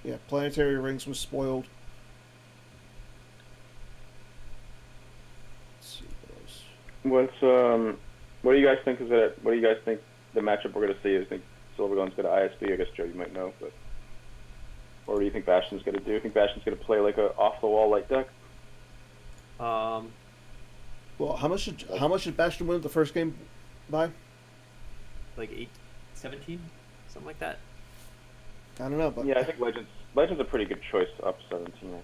Yeah, Planetary Rings was spoiled. Let's see what else. What do you guys think is it? What do you guys think the matchup we're gonna see? I think Silvergun's gonna ISB. I guess Joe, you might know, but or do you think Bastion's gonna do? You think Bastion's gonna play like a off the wall light deck? Um, Well, how much did Bastion win the first game by? like 17, something like that. I don't know, but Yeah, I think Legends a pretty good choice up 17. I think.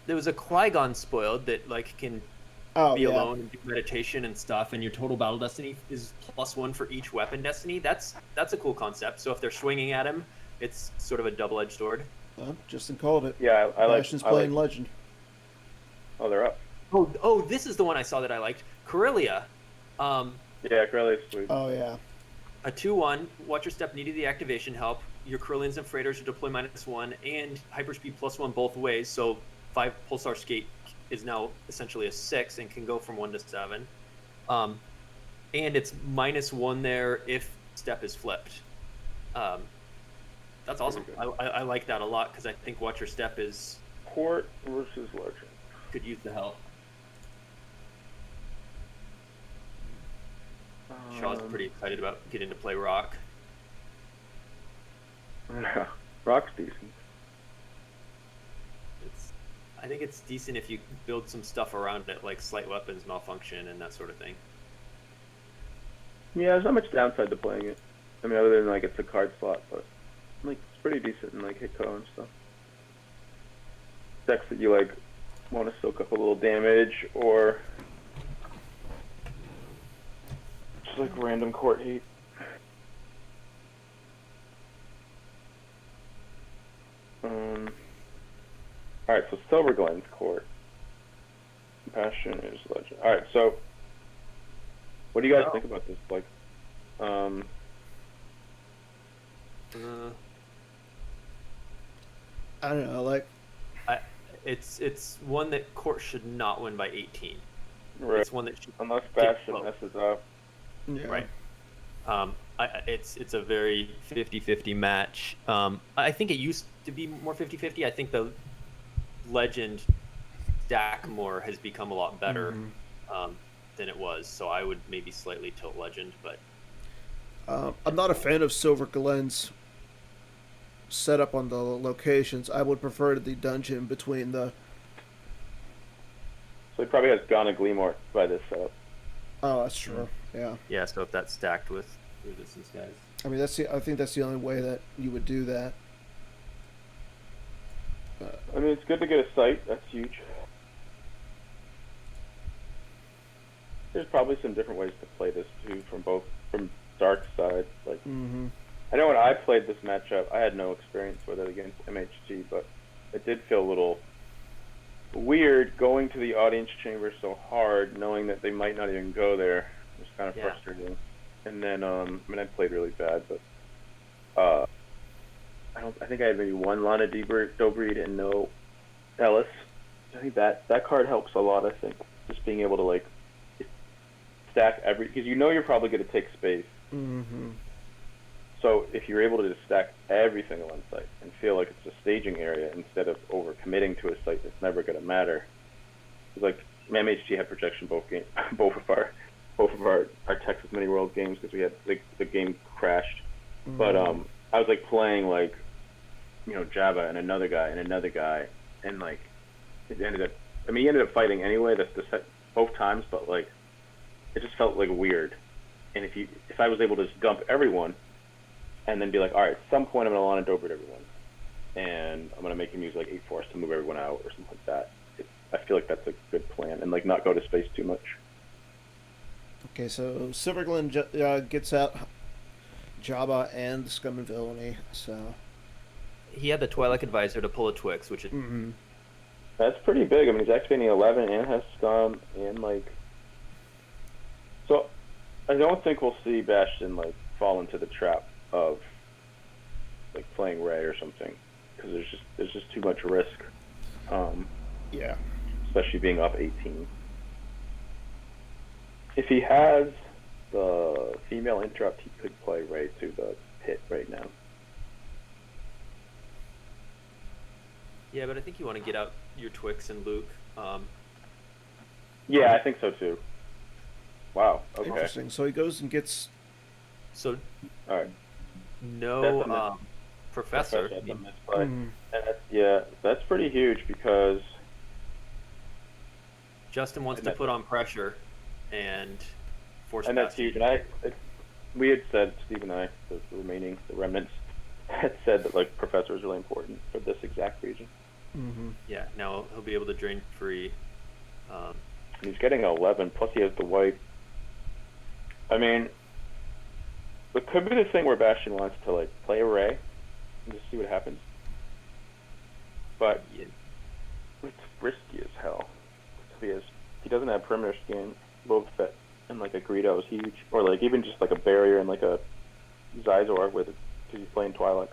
There was a Qui-Gon spoiled that like can oh be yeah, alone and do meditation and stuff, and your total battle destiny is +1 for each weapon destiny. That's a cool concept. So if they're swinging at him, it's sort of a double-edged sword. Justin called it. Yeah, Bastion's I playing like. Legend. Oh, they're up. Oh, this is the one I saw that I liked. Corellia, um, Yeah, Corellia's sweet. Oh yeah, a 2/1. Watch your step needed the activation help. Your Corellians and Freighters are deploy -1 and hyperspeed +1 both ways. So 5 Pulsar Skate is now essentially a 6 and can go from 1 to 7. Um, and it's -1 there if step is flipped. Um, that's awesome. I like that a lot because I think Watch Your Step is Port versus Legend. could use the help. Shaw's pretty excited about getting to play Rock. Yeah, Rock's decent. I think it's decent if you build some stuff around it, like slight weapons malfunction and that sort of thing. Yeah, there's not much downside to playing it. I mean, other than like it's a card slot, but like it's pretty decent in like Hitco and stuff. Decks that you like want to soak up a little damage or just like random court heat. Alright, so Silver Glen's court. Passion is Legend. Alright, so what do you guys think about this? Like, I don't know. Like, it's one that court should not win by 18. right. It's one that should Unless get Bastion close. messes up. yeah. Right. It's a very 50-50 match. I think it used to be more 50-50. I think the Legend stack more has become a lot better than it was. So I would maybe slightly tilt Legend, but I'm not a fan of Silver Glen's setup on the locations. I would prefer the dungeon between the. So he probably has Ghana Gleamore by this setup. Oh, that's true. Yeah. yeah. So if that's stacked with resistance guys, I mean, I think that's the only way that you would do that. I mean, it's good to get a sight. That's huge. There's probably some different ways to play this too, from Dark side. Like, I know when I played this matchup, I had no experience with it against MHT, but it did feel a little weird going to the audience chamber so hard, knowing that they might not even go there. It was kind of frustrating. And then, I mean, I played really bad, but I think I had maybe one Lana Dobreed and no Ellis. I think that card helps a lot. I think just being able to like stack because you know you're probably going to take space. So if you're able to just stack everything on one site and feel like it's a staging area instead of over committing to a site that's never going to matter. It's like MHG had projection both of our Texas Mini World games because we had the game crashed. But I was like playing like, you know, Jabba and another guy and like it ended up. I mean, he ended up fighting anyway. Both times, but like it just felt like weird. And if I was able to just dump everyone, and then be like, all right, at some point I'm gonna Lana Dobreed everyone, and I'm gonna make him use like 8 Force to move everyone out or something like that. I feel like that's a good plan, and like not go to space too much. Okay, so Silver Glen gets out Jabba and Scum and Villainy. So he had the Twilight Advisor to pull a Twix, which is that's pretty big. I mean, he's activating 11 and has Scum and like. So, I don't think we'll see Bastion like fall into the trap of like playing Ray or something because there's just too much risk. Yeah. Especially being up 18. If he has the female interrupt, he could play Ray to the pit right now. Yeah, but I think you want to get out your Twix and Luke. Yeah, I think so too. Wow. Okay. Interesting. So he goes and gets. So All right. That's no a miss. professor. That's a misplay. Mm, And that's pretty huge because Justin wants and to that, put on pressure and force and that's Bastian. huge. And we had said, Steve and I, the remnants, had said that like professor is really important for this exact region. mm-hmm. Yeah, now he'll be able to drain free. And he's getting 11. Plus he has the white. I mean, it could be the thing where Bastian wants to like play array and just see what happens. But Yeah. it's risky as hell. He doesn't have perimeter scan. Boba Fett and like a Greedo is huge, or like even just like a barrier and like a Zizor with it because he's playing Twi'lek.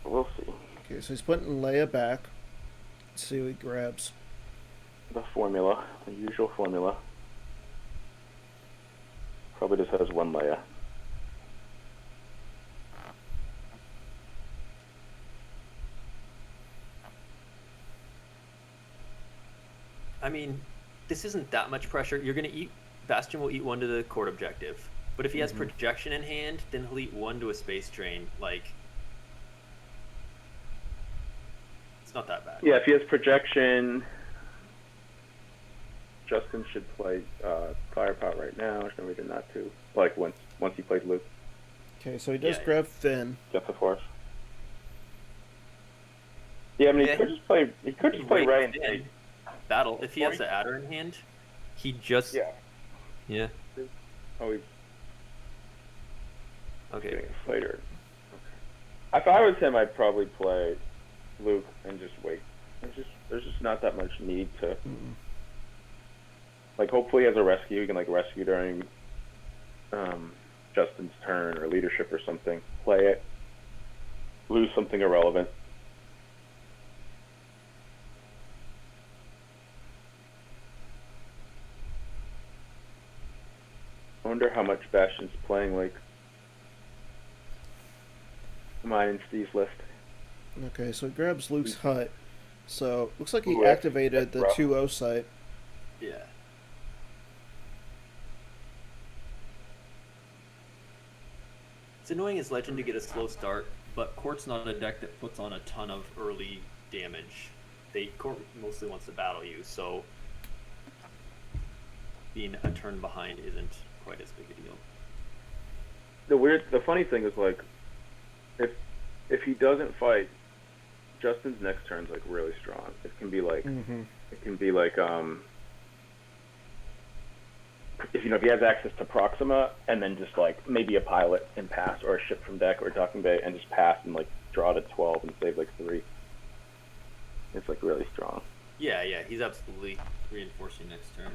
We'll see. Okay, so he's putting Leia back. Let's see what he grabs. The formula, the usual formula. Probably just has one Leia. I mean, this isn't that much pressure. You're gonna eat. Bastian will eat one to the court objective, but if he has projection in hand, then he'll eat one to a space drain. Like, it's not that bad. Yeah, if he has projection, Justin should play Firepower right now. There's no reason not to. Like once he plays Luke, Okay, so he does Yeah. grab Finn. get the Force. Yeah, I mean Yeah, he could just play. He could just play Ray and Finn. take. Battle. If he has the adder in hand, he just Yeah. yeah. Oh, he's Okay. getting a fighter. If I was him, I'd probably play Luke and just wait. There's just not that much need to. Mm-mm. Like, hopefully, he has a rescue. He can like rescue during Justin's turn or leadership or something. Play it. Lose something irrelevant. I wonder how much Bastian's playing like mine and Steve's list. Okay, so he grabs Luke's hut. So looks like he Ooh, activated the that's rough. 2-0 site. Yeah. It's annoying as Legend to get a slow start, but Court's not a deck that puts on a ton of early damage. Court mostly wants to battle you, so being a turn behind isn't quite as big a deal. The funny thing is like, if he doesn't fight, Justin's next turn's like really strong. It can be like, Mm-hmm. if if he has access to Proxima and then just like maybe a pilot and pass, or a ship from deck or a docking bay and just pass and like draw to 12 and save like 3. It's like really strong. Yeah, he's absolutely reinforcing next turn.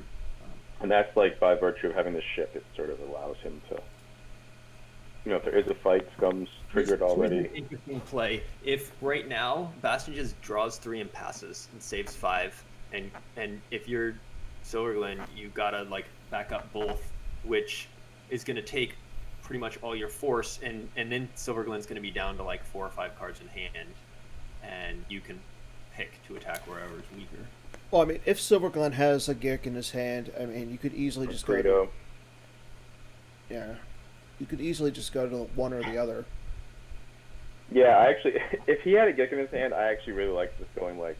And that's like by virtue of having the ship, it sort of allows him to, if there is a fight, Scum's triggered already. Interesting play. If right now Bastian just draws 3 and passes and saves 5, and if you're Silverglen, you gotta like back up both, which is gonna take pretty much all your force, and then Silverglen's gonna be down to like 4 or 5 cards in hand, and you can pick to attack wherever is weaker. Well, I mean, if Silverglen has a Gick in his hand, I mean, you could easily just go Greedo. to... Yeah. You could easily just go to one or the other. Yeah, I actually, if he had a Gick in his hand, I actually really like just going like,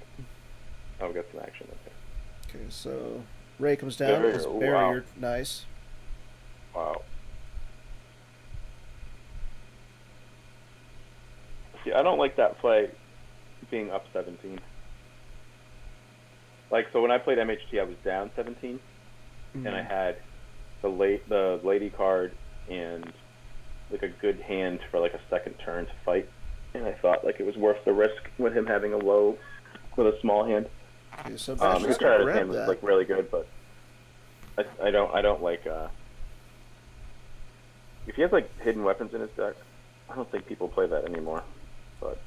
oh, we got some action. Okay. Okay, so Ray comes down. Barrier, His wow. barrier, nice. Wow. See, I don't like that play being up 17. Like, so when I played MHT, I was down 17, and I had the lady card and like a good hand for like a second turn to fight, and I thought like it was worth the risk with him having with a small hand. Okay, so His Bastian's turn gonna his hand grab was that. like really good, but I don't like if he has like hidden weapons in his deck, I don't think people play that anymore, but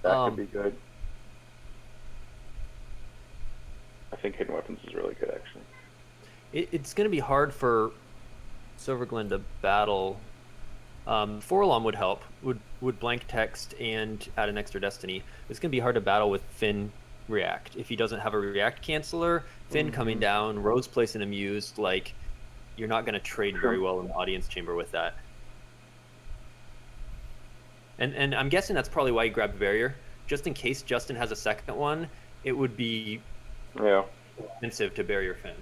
that could be good. I think hidden weapons is really good actually. It's going to be hard for Silverglen to battle Forlom would help. Would blank text and add an extra destiny. It's gonna be hard to battle with Finn React if he doesn't have a React canceller. Finn coming down, Rose placing Amused. Like, you're not gonna trade very well in the audience chamber with that. And I'm guessing that's probably why he grabbed barrier, just in case Justin has a second one. It would be expensive to barrier Finn.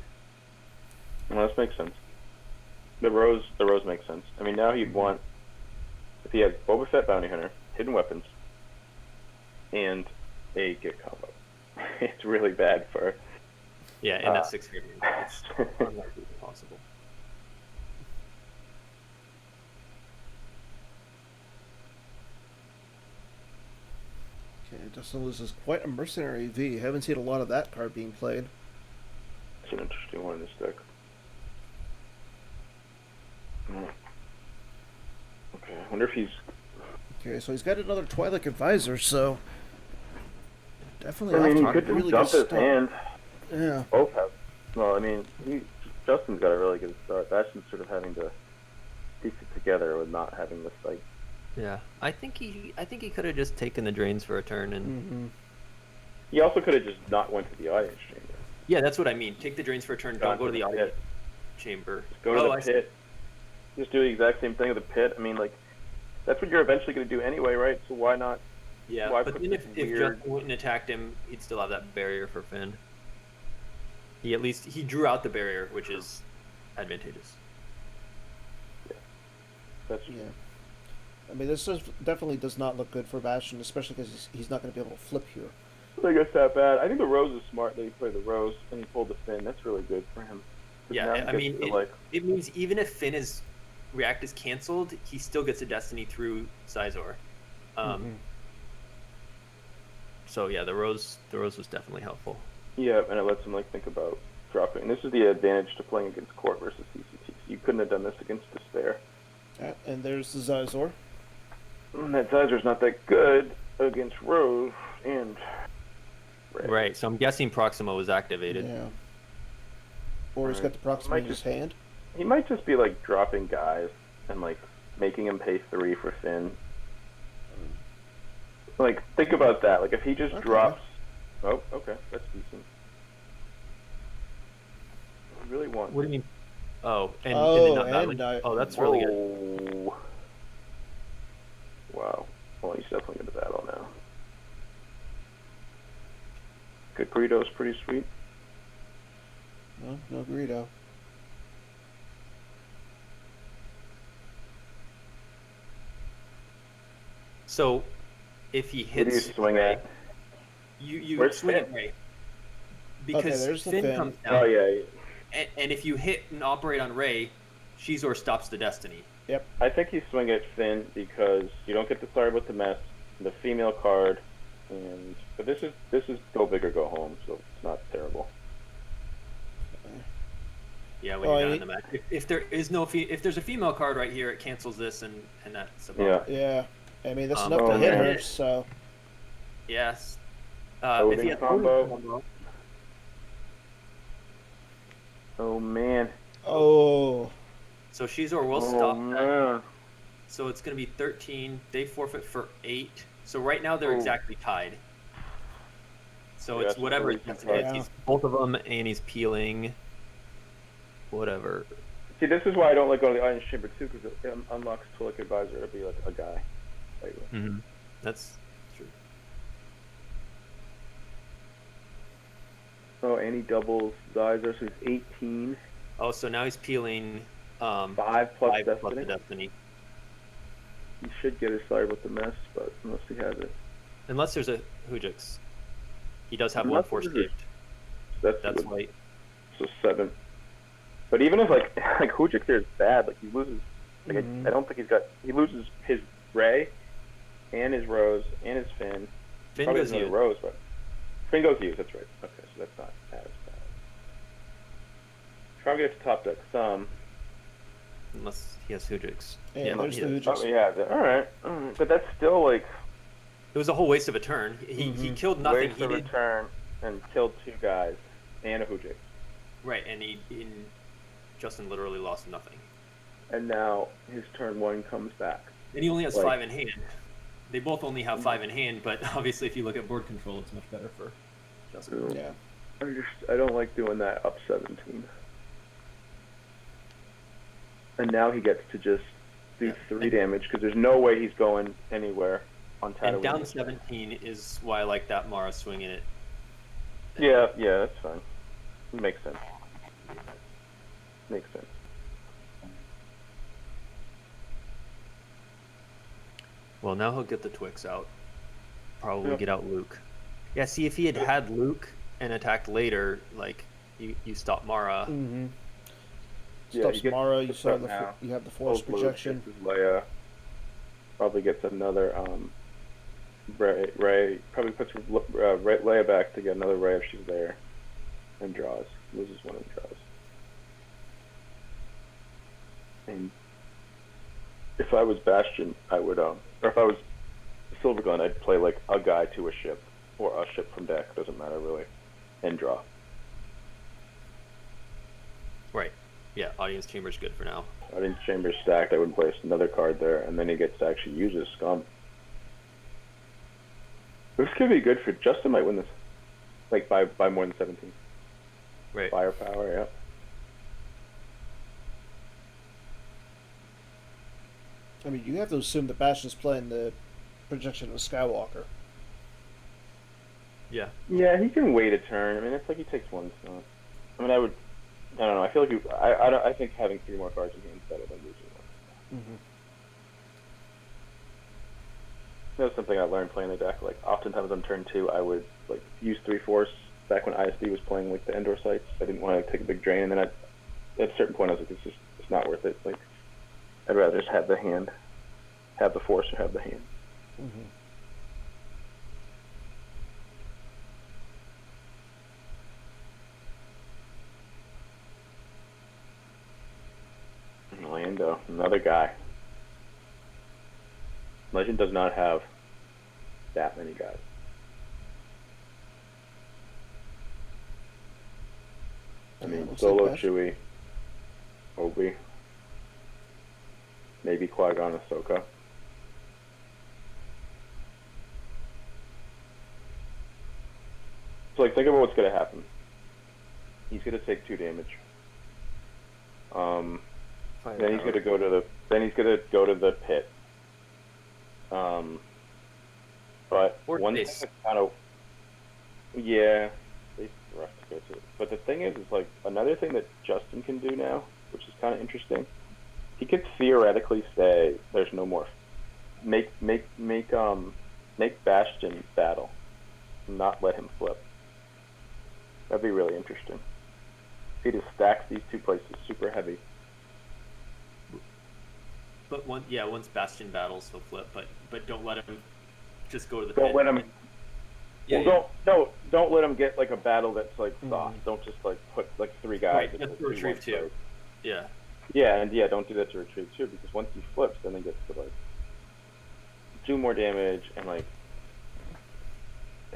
Well, this makes sense. The rose makes sense. I mean, now he'd want, if he had Boba Fett Bounty Hunter, hidden weapons, and a Git combo. It's really bad for. Yeah, and that's 6 figures. It's unlikely possible. Okay, Justin loses quite a mercenary V. Haven't seen a lot of that card being played. It's an interesting one in this deck. Okay, I wonder if he's. Okay, so he's got another Twilight Advisor, so definitely. I mean, he off could to a just really dump good his start. hand. Yeah. Both have. Well, I mean, Justin's got a really good start. Bastian's sort of having to piece it together with not having this fight. Yeah, I think he could have just taken the drains for a turn and. He also could have just not went to the audience chamber. Yeah, that's what I mean. Take the drains for a turn. Don't go to the audience chamber. Just go to the pit. Just do the exact same thing with the pit. I mean, like, that's what you're eventually going to do anyway, right? So why not? Yeah, why but put then this if weird... Justin wouldn't attacked him, he'd still have that barrier for Finn. He drew out the barrier, which is advantageous. Yeah. That's Yeah. I mean, this definitely does not look good for Bastian, especially because he's not going to be able to flip here. I think it's that bad. I think the Rose is smart that he played the Rose and he pulled the Finn. That's really good for him. Yeah, I mean, it means even if Finn's React is canceled, he still gets a Destiny through Sizor. So yeah, the Rose was definitely helpful. Yeah, and it lets him think about dropping. And this is the advantage to playing against Court versus CCT. You couldn't have done this against Despair. And there's the Zizor. And that Zizor's not that good against Rose and Red. Right, so I'm guessing Proxima was activated. Yeah. Or he's got the Proxima in his hand. He might just be dropping guys and making him pay 3 for Finn. Think about that. If he just drops. Oh, okay, that's decent. I really want. What do you mean? Oh, and that's really good. Wow. Well, he's definitely going to battle now. Good Greedo's pretty sweet. No Greedo. So, if he hits, what do you swing at? You swing at Ray. Because there's the Finn comes down. Oh yeah. And if you hit and operate on Ray, Shizor stops the Destiny. Yep. I think you swing at Finn because you don't get to start with the mess, the female card, but this is go big or go home, so it's not terrible. Yeah, when you're down in the match. If there's a female card right here, it cancels this and that's about Yeah. Yeah. I mean, that's enough to hit her, so. Yes. If he has combo. Oh man. Oh. So Shizor will stop that. Man. So it's going to be 13. They forfeit for 8. So right now they're exactly tied. So it's whatever it hits. He's both of them, and he's peeling. Whatever. See, this is why I don't like going to the audience chamber too, because it unlocks Twilight Advisor to be a guy. That's true. Oh, and he doubles Visor, so he's 18. Oh, so now he's peeling 5 plus Destiny. Plus the Destiny. He should get his side with the mess, but unless he has it. Unless there's a Hujix. He does have one Force Gift. That's right. So 7. But even if Hujix there is bad, he loses. I don't think he loses his Ray, and his Rose, and his Finn. Finn goes used. Rose, but Finn goes used. That's right. Okay, so that's not as bad. Try to get to top deck some. Unless he has Hujix. Yeah, there's the Hujix. Oh, yeah. All right. But that's still It was a whole waste of a turn. He killed nothing. Waste of a turn and killed 2 guys and a Hujix. Right, and Justin literally lost nothing. and now his turn 1 comes back. And he only has Like- 5 in hand. They both only have 5 in hand, but obviously, if you look at board control, it's much better for Justin. Yeah. I don't like doing that up 17. And now he gets to just do Yeah. 3 damage because there's no way he's going anywhere on Tatooine. And down 17 is why I like that Mara swinging it. Yeah, that's fine. Makes sense. Makes sense. Well, now he'll get the Twix out. Probably Yep. get out Luke. Yeah, see, if he had Luke and attacked later, like, you stop Mara. Mm-hmm. Yeah, Stops you get Mara. You the saw start now. you have the force Both Luke projection. gets his Leia. Probably gets another Ray probably puts Leia back to get another Ray if she's there, and draws. Loses one and draws. And if I was Bastian, I would or if I was Silvergun, I'd play like a guy to a ship or a ship from deck. Doesn't matter really, and draw. Right. Yeah, Audience Chamber's good for now. Audience Chamber stacked. I would place another card there, and then he gets to actually use his scum. This could be good for Justin. Might win this, like by more than 17. Right. Firepower, yeah. I mean, you have to assume that Bastian's playing the projection of Skywalker. Yeah. Yeah, he can wait a turn. I mean, it's like he takes one slot. I mean, I don't know. I feel like I think having 3 more cards in hand is better than losing one. Mm-hmm. That's something I learned playing the deck. Like, oftentimes on turn 2, I would like use 3 force. Back when ISD was playing like the Endor sites, I didn't want to take a big drain, and then at a certain point, I was like, it's not worth it. Like, I'd rather just have the hand, have the force, or have the hand. Mm-hmm. Lando, another guy. Legend does not have that many guys. I Yeah, mean, looks Solo, like Bastian. Chewie, Obi, maybe Qui-Gon, Ahsoka. So, like, think about what's gonna happen. He's gonna take 2 damage. Then he's gonna go to the pit. But Or one thing base. that's kind of yeah, it's rough to go to. But the thing is like another thing that Justin can do now, which is kind of interesting. He could theoretically say there's no more. Make Bastian battle, not let him flip. That'd be really interesting. He just stacks these 2 places super heavy. But once Bastian battles, he'll flip. But don't let him just go to the Don't pit. let him. Yeah, Well, don't let him get like a battle that's like soft. Don't just like put like 3 guys. Right, at that's the retrieve 3-1 2. fight. Yeah. Yeah, don't do that to retrieve 2 because once he flips, then he gets to like do more damage and like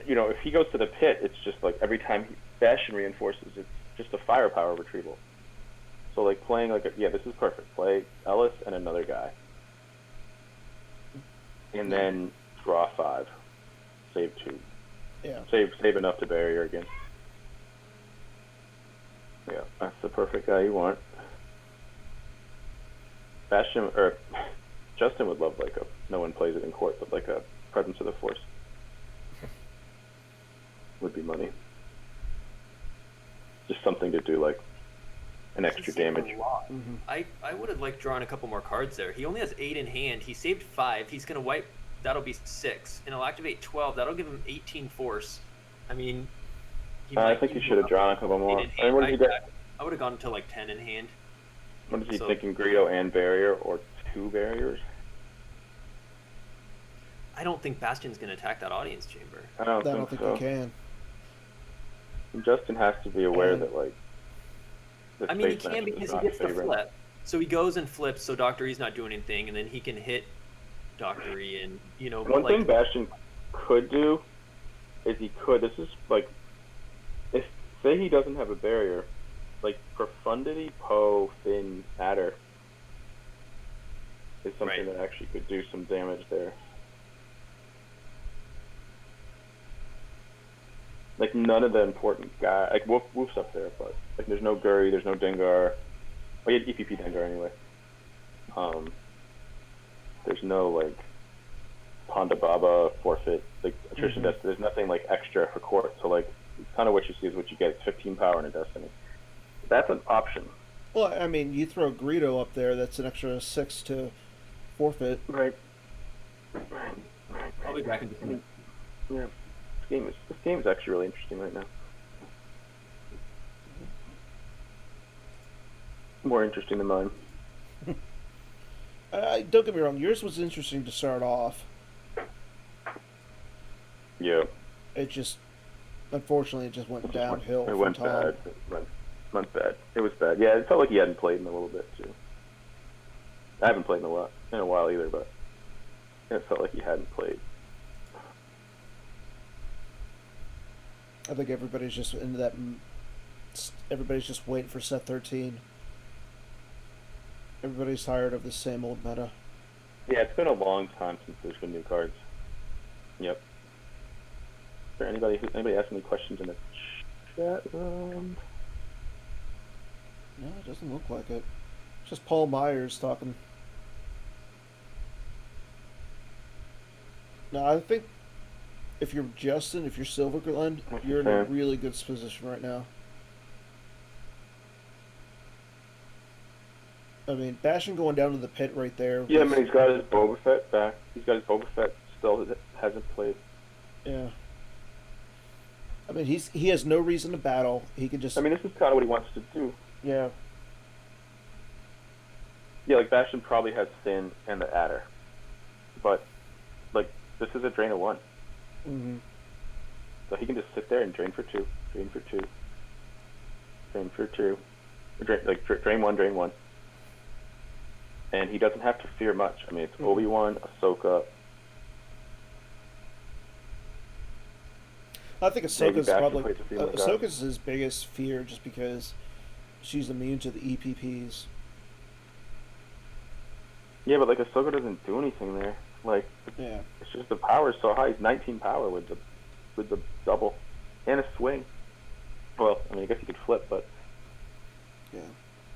if he goes to the pit, it's just like every time Bastian reinforces, it's just a firepower retrieval. So like playing like this is perfect. Play Ellis and another guy, and then draw 5, save 2. Yeah. Save enough to barrier again. Yeah, that's the perfect guy you want. Justin would love like no one plays it in court, but like a Presence of the Force would be money. Just something to do like an extra This seems damage. a lot. Mm-hmm. I would have liked drawing a couple more cards there. He only has 8 in hand. He saved 5. He's gonna wipe. That'll be 6, and he'll activate 12. That'll give him 18 force. I mean, I think you should have drawn a couple more. I mean, what did he get? I would have gone to like 10 in hand. What is he So- thinking? Greedo and barrier, or 2 barriers? I don't think Bastion's gonna attack that audience chamber. I don't I don't think think so. you can. Justin has to be aware And- that like. the I mean, he space can match is because he not gets the favoring. flip. So he goes and flips, so Dr. E's not doing anything, and then he can hit Dr. E, and One thing Bastian could do is this is like, if say he doesn't have a barrier, like Profundity, Poe, Finn, Adder, is something Right. that actually could do some damage there. Like none of the important guys, like Wolf's up there, but like there's no Guri, there's no Dengar. Well, you had EPP Dengar anyway. There's no like Ponda Baba forfeit, like attrition Destiny. There's nothing like extra for court. So like kind of what you see is what you get. It's 15 power in a Destiny. That's an option. Well, I mean, you throw Greedo up there, that's an extra 6 to forfeit. Right. I'll be back in just a minute. Yeah. This game is actually really interesting right now. More interesting than mine. Don't get me wrong, yours was interesting to start off. Yeah. It just, unfortunately, it just went downhill. It went bad. Went bad. It was bad. Yeah, it felt like he hadn't played in a little bit too. I haven't played in a while either, but it felt like he hadn't played. I think everybody's just into that. Everybody's just waiting for set 13. Everybody's tired of the same old meta. Yeah, it's been a long time since there's been new cards. Yep. Is there anybody asking any questions in the chat room? No, it doesn't look like it. It's just Paul Myers talking. No, I think if you're Justin, if you're Silver Glen, you're in a really good position right now. I mean, Bastian going down to the pit right there. Yeah, I mean, he's got his Boba Fett back. He's got his Boba Fett still that hasn't played. Yeah. I mean, he has no reason to battle. He could just. I mean, this is kind of what he wants to do. Yeah. Yeah, like Bastian probably has Sin and the Adder, but like this is a drain of 1. Mm-hmm. So he can just sit there and drain for 2, drain for 2, drain for 2, drain 1, and he doesn't have to fear much. I mean, it's Obi-Wan, Ahsoka. I think Ahsoka's probably plays a few more guys. Ahsoka's his biggest fear, just because she's immune to the EPPs. Yeah, but like Ahsoka doesn't do anything there. Like, Yeah. it's just the power is so high. He's 19 power with the double and a swing. Well, I mean, I guess he could flip, but Yeah.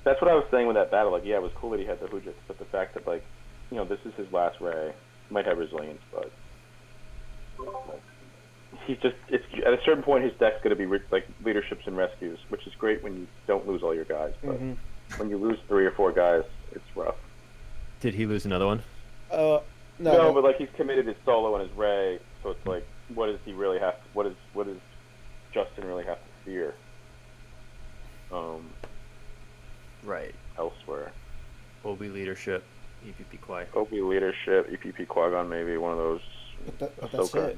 that's what I was saying with that battle. Like, yeah, it was cool that he had the Hujits, but the fact that like, you know, this is his last Ray. He might have resilience, but like, he's just it's at a certain point his deck's going to be like leaderships and rescues, which is great when you don't lose all your guys, but when you lose 3 or 4 guys, it's rough. Did he lose another one? No, but like he's committed his solo and his Ray, so it's like, what does he really have? What does Justin really have to fear? Right. Elsewhere. Obi leadership, EPP Qui. Obi leadership, EPP Qui-Gon maybe one of those. But that's it.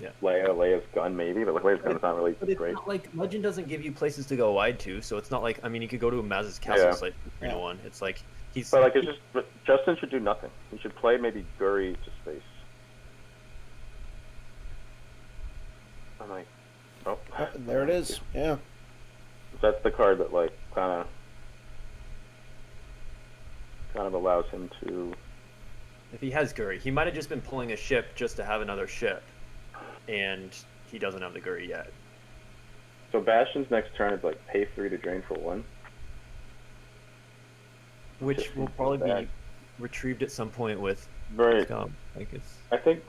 Yeah. Leia's gun maybe, but Leia's gun's not really But it's great. not like Legend doesn't give you places to go wide to, so it's not like, I mean, you could go to a Maz's castle site for 3-1. It's like he's. But like Justin should do nothing. He should play maybe Guri to space. I'm like, oh. There it is. Yeah. That's the card that like kind of allows him to. If he has Guri, he might have just been pulling a ship just to have another ship, and he doesn't have the Guri yet. So Bastion's next turn is like pay 3 to drain for 1. Which will probably be retrieved at some point with Right. Scum. Like it's. I think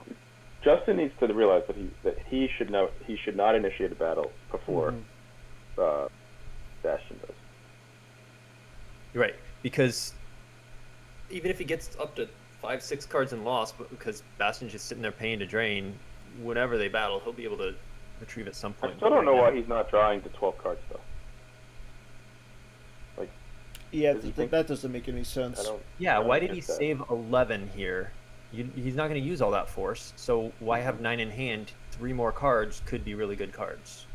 Justin needs to realize that he should not initiate a battle before Bastion does. Right, because even if he gets up to 5-6 cards in loss, but because Bastion's just sitting there paying to drain, whenever they battle, he'll be able to retrieve at some point. I still don't know why he's not drawing to 12 cards though. Like, Yeah, that doesn't make any sense. Yeah, why did he save 11 here? He's not going to use all that force, so why have 9 in hand? 3 more cards could be really good cards.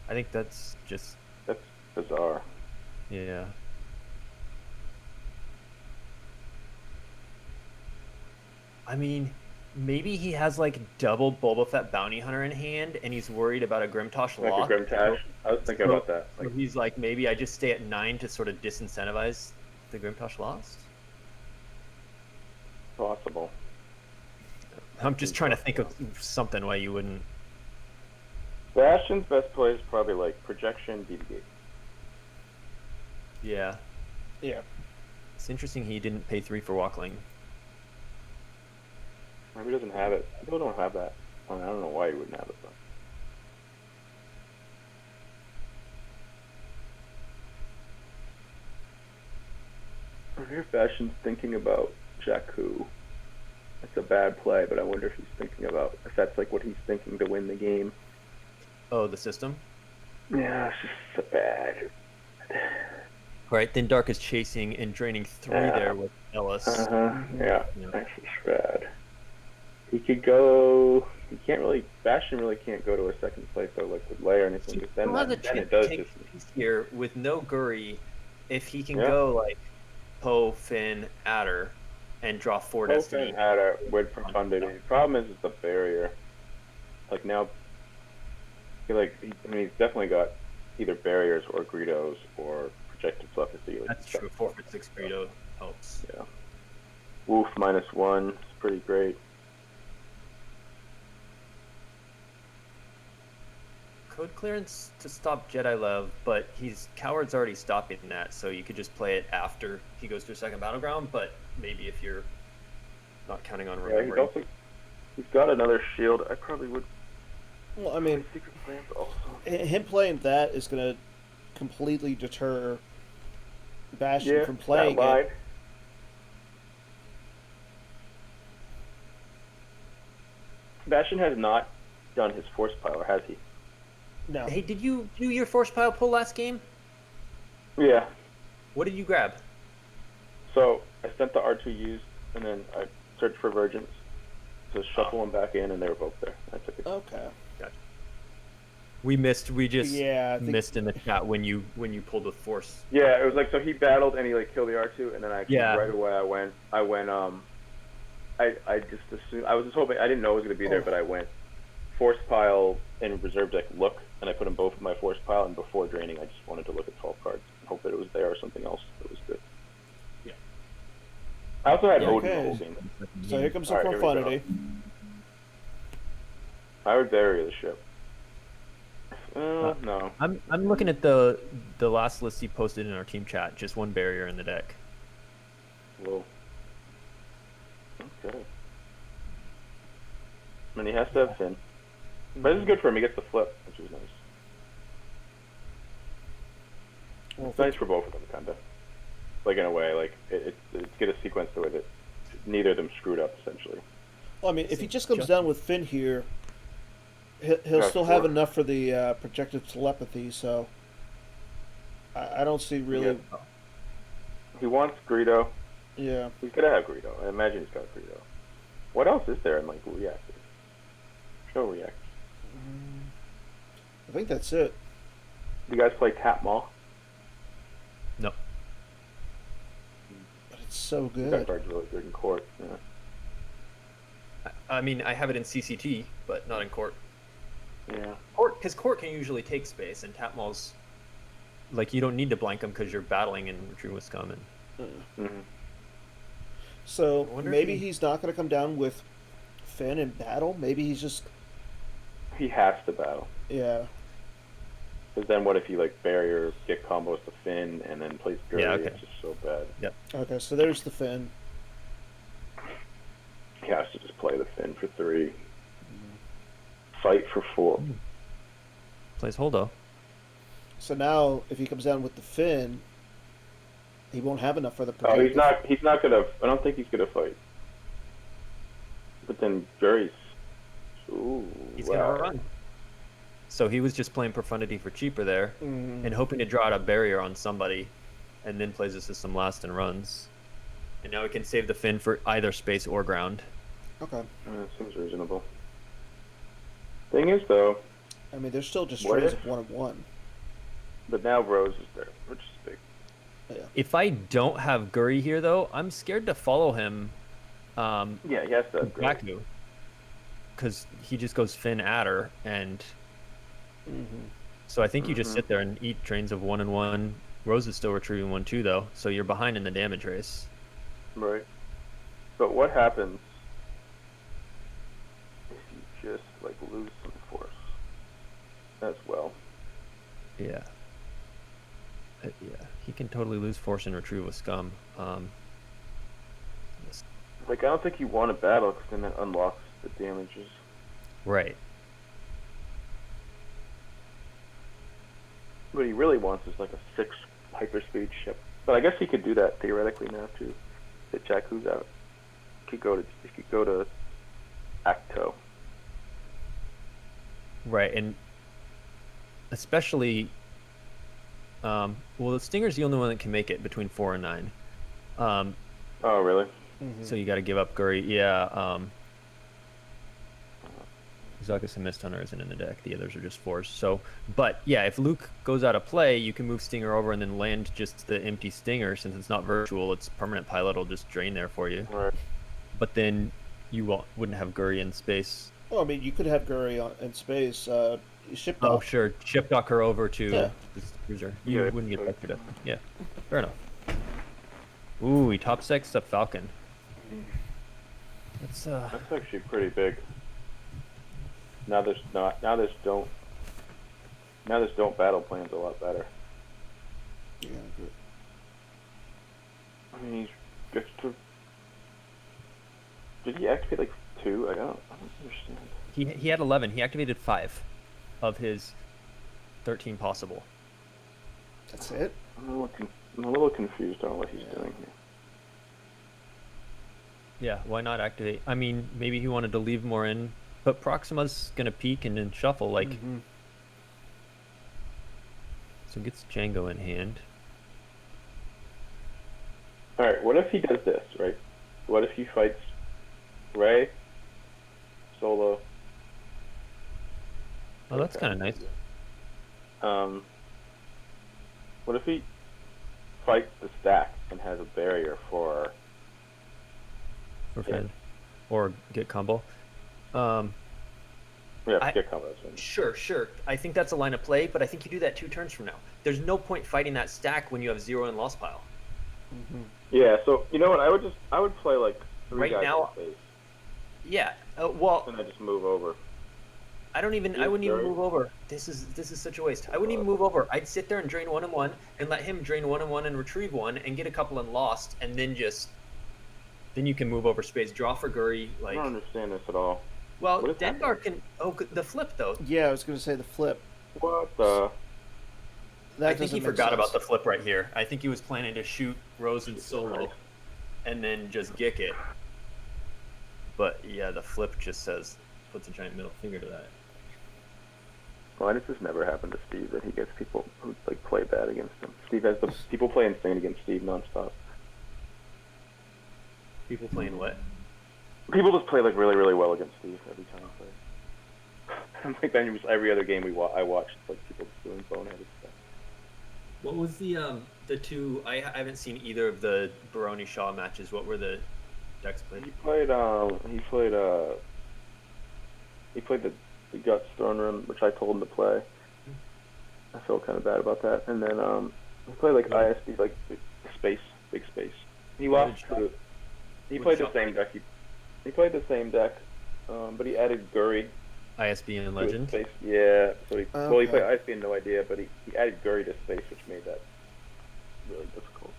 I think that's just... That's bizarre. Yeah. I mean, maybe he has like double Boba Fett Bounty Hunter in hand, and he's worried about a Grimtosh lock. Like a Grimtosh? I was thinking about that. Like, he's like, maybe I just stay at 9 to sort of disincentivize the Grimtosh Lost. possible. I'm just trying to think of something why you wouldn't. Bastian's best play is probably like projection, BB-8. Yeah. Yeah. It's interesting he didn't pay 3 for Walkling. Maybe he doesn't have it. People don't have that. I don't know why he wouldn't have it, but. I hear Bastian's thinking about Jakku. That's a bad play, but I wonder if he's thinking about if that's like what he's thinking to win the game. Oh, the system? Yeah, it's just so bad. Right, then Dark is chasing and draining 3 there with Ellis. Yeah, that's just bad. He could go. He can't really. Bastian really can't go to a second place though, like with Lair or anything. Because then it does just. Here with no Guri, if he can Yeah. go like Poe, Finn, Adder, and draw 4 Destiny. Had a with profundity. The problem is the barrier. Like now, he's definitely got either barriers or Greedos or projected telepathy. That's true. 4 for 6 Greedo helps. Yeah. Woof -1 is pretty great. Code clearance to stop Jedi Love, but Coward's already stopping that, so you could just play it after he goes to a second battleground. But maybe if you're not counting on remembering. Yeah, he's got another shield. I probably would. Well, I mean, Secret plans also. him playing that is going to completely deter Bastian from playing it. Bastian has not done his force pile, or has he? No. Hey, did you do your force pile pull last game? Yeah. What did you grab? So I sent the R2Us, and then I searched for virgins. So shuffle them back in, and they were both there. I took it. Okay. Gotcha. We just Yeah, missed in the chat when you pulled with force. Yeah, it was like, so he battled and he like killed the R2, and then I Yeah. right away I went I just assumed, I was just hoping, I didn't know it was going to be there, but I went force pile and reserve deck look, and I put them both in my force pile, and before draining I just wanted to look at 12 cards and hope that it was there or something else that was good. Yeah. I also had Yeah, Odin okay. the whole game. So here comes the All right, here we go. profundity. I would bury the ship. No. I'm looking at the last list he posted in our team chat. Just 1 barrier in the deck. Whoa. Okay. I mean, he has to have Finn. But this is good for him. He gets the flip, which is nice. Well, It's nice for both of them, kind of. Like, in a way, like, it's get a sequence the way that neither of them screwed up, essentially. Well, I mean, if he just comes down with Finn here, he'll Yeah, still have 4. enough for the projected telepathy, so I don't see really. Yeah. He wants Greedo. Yeah. He's gonna have Greedo. I imagine he's got Greedo. What else is there in, like, reactors? Show reactors. I think that's it. You guys play Tap Maw? No. But it's so That good. card's really good in court. Yeah. I mean, I have it in CCT, but not in court. Yeah. Because court can usually take space, and Tapmal's like you don't need to blank them because you're battling in True Wiscom. Mm-hmm. So I wonder if maybe he- he's not going to come down with Finn in battle. Maybe he's just He has to battle. yeah. Because then what if he, like, barrier, get combos to Finn, and then plays Gurry? Yeah, okay. It's just so bad. Okay, so there's the Finn. He has to just play the Finn for 3. Fight for 4. Plays Holdo. So now if he comes down with the Finn, he won't have enough for the Oh, he's not gonna, I don't think he's gonna fight. But then Gurry's, ooh, He's wow. gonna run. So he was just playing Profundity for cheaper there, Mhm. and hoping to draw out a barrier on somebody, and then plays the system last and runs. And now he can save the Finn for either space or ground. Okay. That seems reasonable. Thing is, though, I mean, there's still just What trays if- of 1-1. but now Rose is there, which is big. Yeah. If I don't have Guri here, though, I'm scared to follow him. Yeah, he has to have Gurry. Baku. Because he just goes Finn Adder, and so I think you just sit there and eat trains of 1 and 1. Rose is still retrieving 1-2 though, so you're behind in the damage race. Right. But what happens if you just like lose some force as well? Yeah. Yeah, he can totally lose force and retrieve with scum. Like I don't think you want to battle because then it unlocks the damages. Right. What he really wants is like a 6 hyperspeed ship. But I guess he could do that theoretically now too. To check who's out. He could go to Acto. Right, and especially, well, the Stinger's the only one that can make it between 4 and 9. Oh really? So you got to give up Guri. Yeah. Zuckus and Mist Hunter isn't in the deck. The others are just forced. So, but yeah, if Luke goes out of play, you can move Stinger over and then land just the empty Stinger. Since it's not virtual, it's permanent pilot. Will just drain there for you. Right. But then you wouldn't have Guri in space. Well, I mean, you could have Guri in space. Ship dock. Oh, sure. Ship dock her over to Yeah. this cruiser. You Yeah. wouldn't get back to that. Yeah. Fair enough. Ooh, he top sexed up Falcon. That's That's actually pretty big. Now this don't battle plan's a lot better. Yeah, good. I mean, he gets to. Did he activate like 2? I don't understand. he had 11. He activated 5 of his 13 possible. That's it? I'm a little confused on what he's doing here. Yeah, why not activate? I mean, maybe he wanted to leave more in, but Proxima's gonna peek and then shuffle like. So gets Django in hand. All right, what if he does this, right? What if he fights Ray, Solo? Oh, that's kind of nice. What if he fights the stack and has a barrier for? For Finn. Or get combo. Yeah, get combos. Sure. I think that's a line of play, but I think you do that 2 turns from now. There's no point fighting that stack when you have 0 in lost pile. Yeah, so you know what? I would play like 3 Right guys now- in space, Yeah. Well, and I just move over. I wouldn't even move over. This is such a waste. I wouldn't even move over. I'd sit there and drain 1 and 1 and let him drain 1 and 1 and retrieve 1 and get a couple in lost, and then you can move over space, draw for Guri. I Like, don't understand this at all. well, what is Dengar can. Oh, the flip though. Yeah, I was going to say the flip. What the? That I think he doesn't make forgot about sense. the flip right here. I think he was planning to shoot Rose and Solo, and then just gick it. But yeah, the flip just puts a giant middle finger to that. Why does this never happen to Steve? That he gets people who like play bad against him. Steve has the people play insane against Steve nonstop. People playing what? People just play like really, really well against Steve every time he plays. I'm like then was every other game I watched, like people just doing boneheaded stuff. What was the 2? I haven't seen either of the Baroni Shaw matches. What were the decks played? He played the Guts Throne Room, which I told him to play. I felt kind of bad about that. And then he played like ISB, like big space. He lost to. He played the same deck. He played the same deck, but he added Guri. ISB and to his Legend. space. Yeah. So he Okay. he played ISB, no idea, but he added Guri to space, which made that really difficult.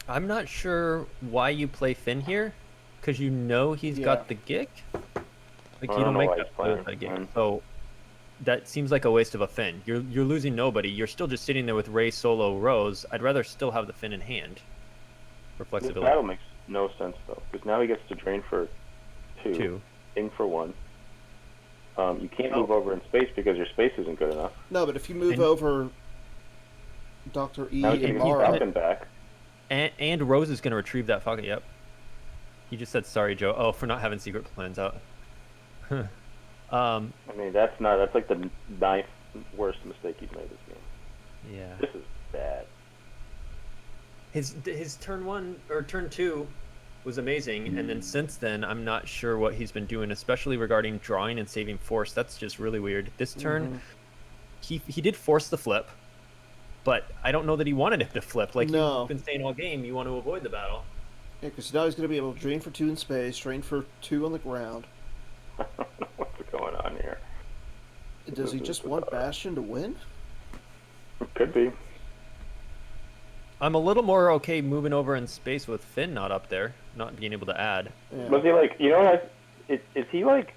I'm not sure why you play Finn here, because you know he's got the gick. Like I you don't don't know make why that he's play playing with that gick. Finn. So that seems like a waste of a Finn. You're losing nobody. You're still just sitting there with Ray, Solo, Rose. I'd rather still have the Finn in hand for This flexibility. battle makes no sense though, because now he gets to drain for 2. Ing for 1. You can't move over in space because your space isn't good enough. No, but if you move And- over Dr. E Now he and can get Mara, Falcon back. And Rose is going to retrieve that Falcon. Yep. He just said sorry, Joe. Oh, for not having secret plans out. I mean, that's like the 9th worst mistake he's made this game. Yeah. This is bad. His turn 1 or turn 2 was amazing, and then since then I'm not sure what he's been doing, especially regarding drawing and saving force. That's just really weird. This turn, he did force the flip, but I don't know that he wanted him to flip. Like No. you've been saying all game, you want to avoid the battle. Yeah, because now he's going to be able to drain for 2 in space, drain for 2 on the ground. I don't know what's going on here. Does he This is just want bizarre. Bastion to win? It could be. I'm a little more okay moving over in space with Finn not up there, not being able to add. Yeah. Was he like, you know what? Is he like,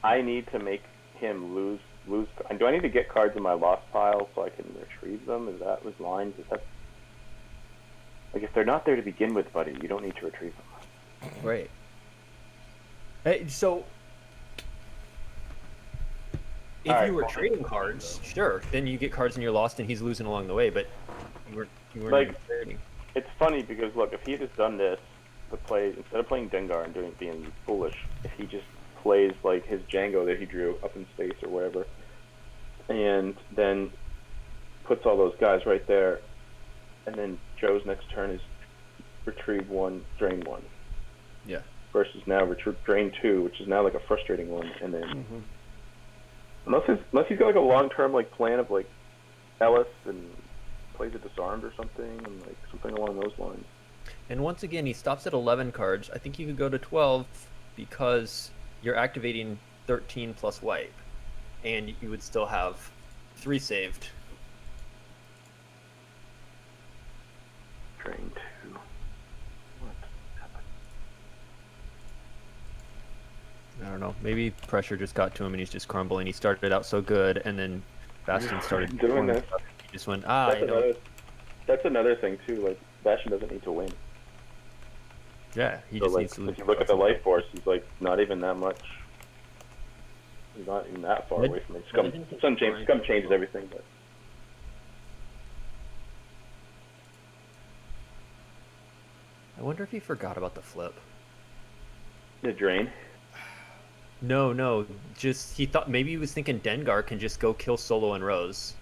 I need to make him lose? Do I need to get cards in my lost pile so I can retrieve them? Is that his line? Is that like, if they're not there to begin with, buddy, you don't need to retrieve them. Right. Hey, so if All right, you were well, trading cards, sure, then you get cards in your lost and he's losing along the way. But you weren't Like- even trading. It's funny because look, if he had just done this, instead of playing Dengar and being foolish, if he just plays like his Django that he drew up in space or wherever, and then puts all those guys right there, and then Joe's next turn is retrieve 1, drain 1. Yeah. Versus now drain 2, which is now like a frustrating one, and then unless he's got like a long-term like plan of like Ellis and plays it disarmed or something, and like something along those lines. And once again, he stops at 11 cards. I think you could go to 12 because you're activating 13 plus wipe, and you would still have 3 saved. Drain 2. What happened? I don't know. Maybe pressure just got to him and he's just crumbling. He started out so good, and then Bastian started Doing this. He just went, That's another thing too. Like Bastian doesn't need to win. Yeah, he So just like, needs to lose. if you look at the life force, he's like not even that much. He's not even that far away from it. Scum changes everything, but I wonder if he forgot about the flip. the drain. No, just he thought maybe he was thinking Dengar can just go kill Solo and Rose,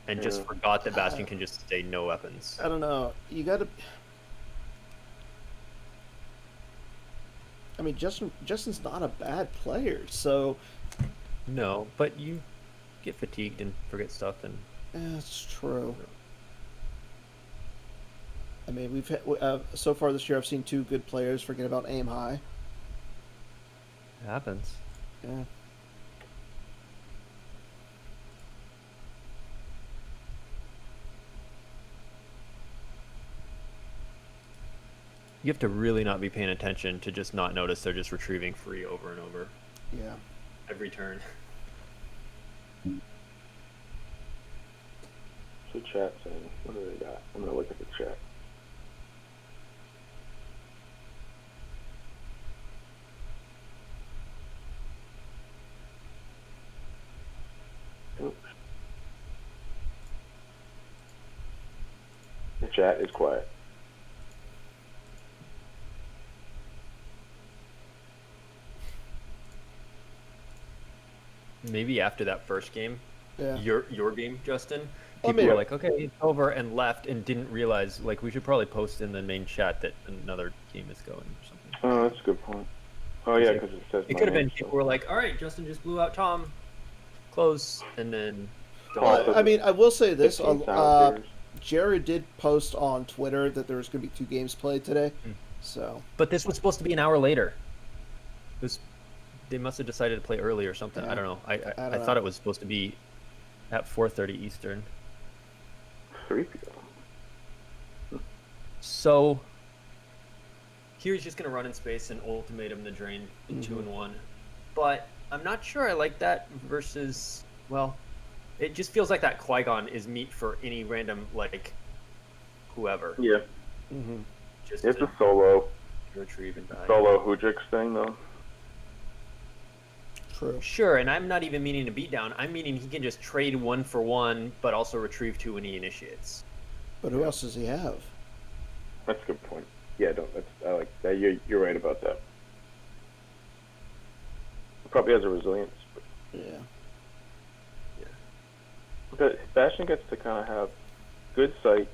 and just Yeah. forgot that Bastian can just stay no weapons. I don't know. You got to. I mean, Justin's not a bad player, so No, but you get fatigued and forget stuff, and that's true. I mean, we've had, so far this year I've seen 2 good players forget about aim high. it happens. Yeah. You have to really not be paying attention to just not notice they're just retrieving free over and over Yeah. every turn. So chat saying, what do they got? I'm gonna look at the chat. Oops. The chat is quiet. Maybe after that first game, Yeah. your game, Justin, Well, people maybe- were like, okay, it's over, and left, and didn't realize, like, we should probably post in the main chat that another game is going or something. Oh, that's a good point. Oh yeah, because it says. It my could have been name, people so- were like, all right, Justin just blew out Tom, close, and then don't Oh, Well, I mean, I will say this: 15 sound tiers. Jared did post on Twitter that there was going to be 2 games played today. So But this was supposed to be an hour later. They must have decided to play early or something. Yeah. I don't know. I I don't thought know. it was supposed to be at 4:30 Eastern. 3 people. So here he's just gonna run in space and ultimatum the drain in 2 and 1. But I'm not sure I like that versus, well, it just feels like that Qui-Gon is meat for any random, like, whoever. Yeah, Just it's to a solo retrieve and die. Hoodrix thing though. true. Sure, and I'm not even meaning a beatdown. I'm meaning he can just trade 1 for 1, but also retrieve 2 when he initiates. But who else does he have? That's a good point. Yeah, I like that. You're right about that. He probably has a resilience, Yeah. but Bastion gets to kind of have good sight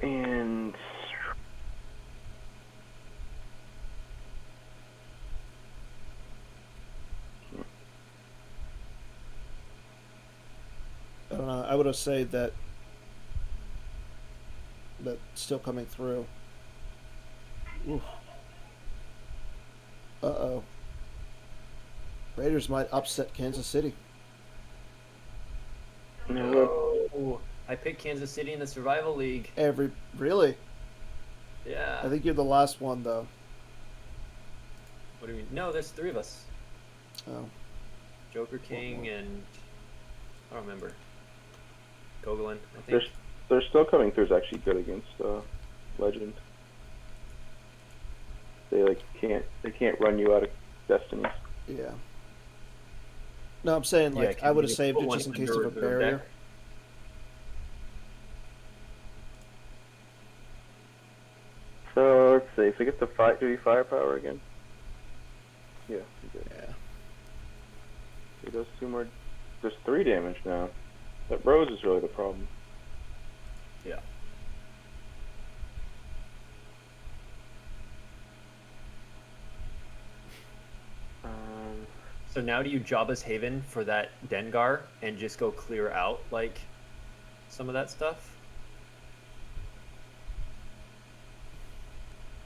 and I don't know. I would have said that that's still coming through. Oof. Uh-oh. Raiders might upset Kansas City. No. I picked Kansas City in the Survival League. Really? Yeah. I think you're the last one though. What do you mean? No, there's 3 of us. Oh. Joker King and I don't remember. Gogolin, I think. They're still coming through is actually good against Legend. They can't run you out of Destinies. Yeah. No, I'm saying Yeah, like I would have you saved put it one just in case under of a their barrier. deck? So let's see. If they get the do you firepower again? Yeah, he did. Yeah. He does 2 more. There's 3 damage now. That Rose is really the problem. Yeah. So now do you Jabba's Haven for that Dengar and just go clear out like some of that stuff?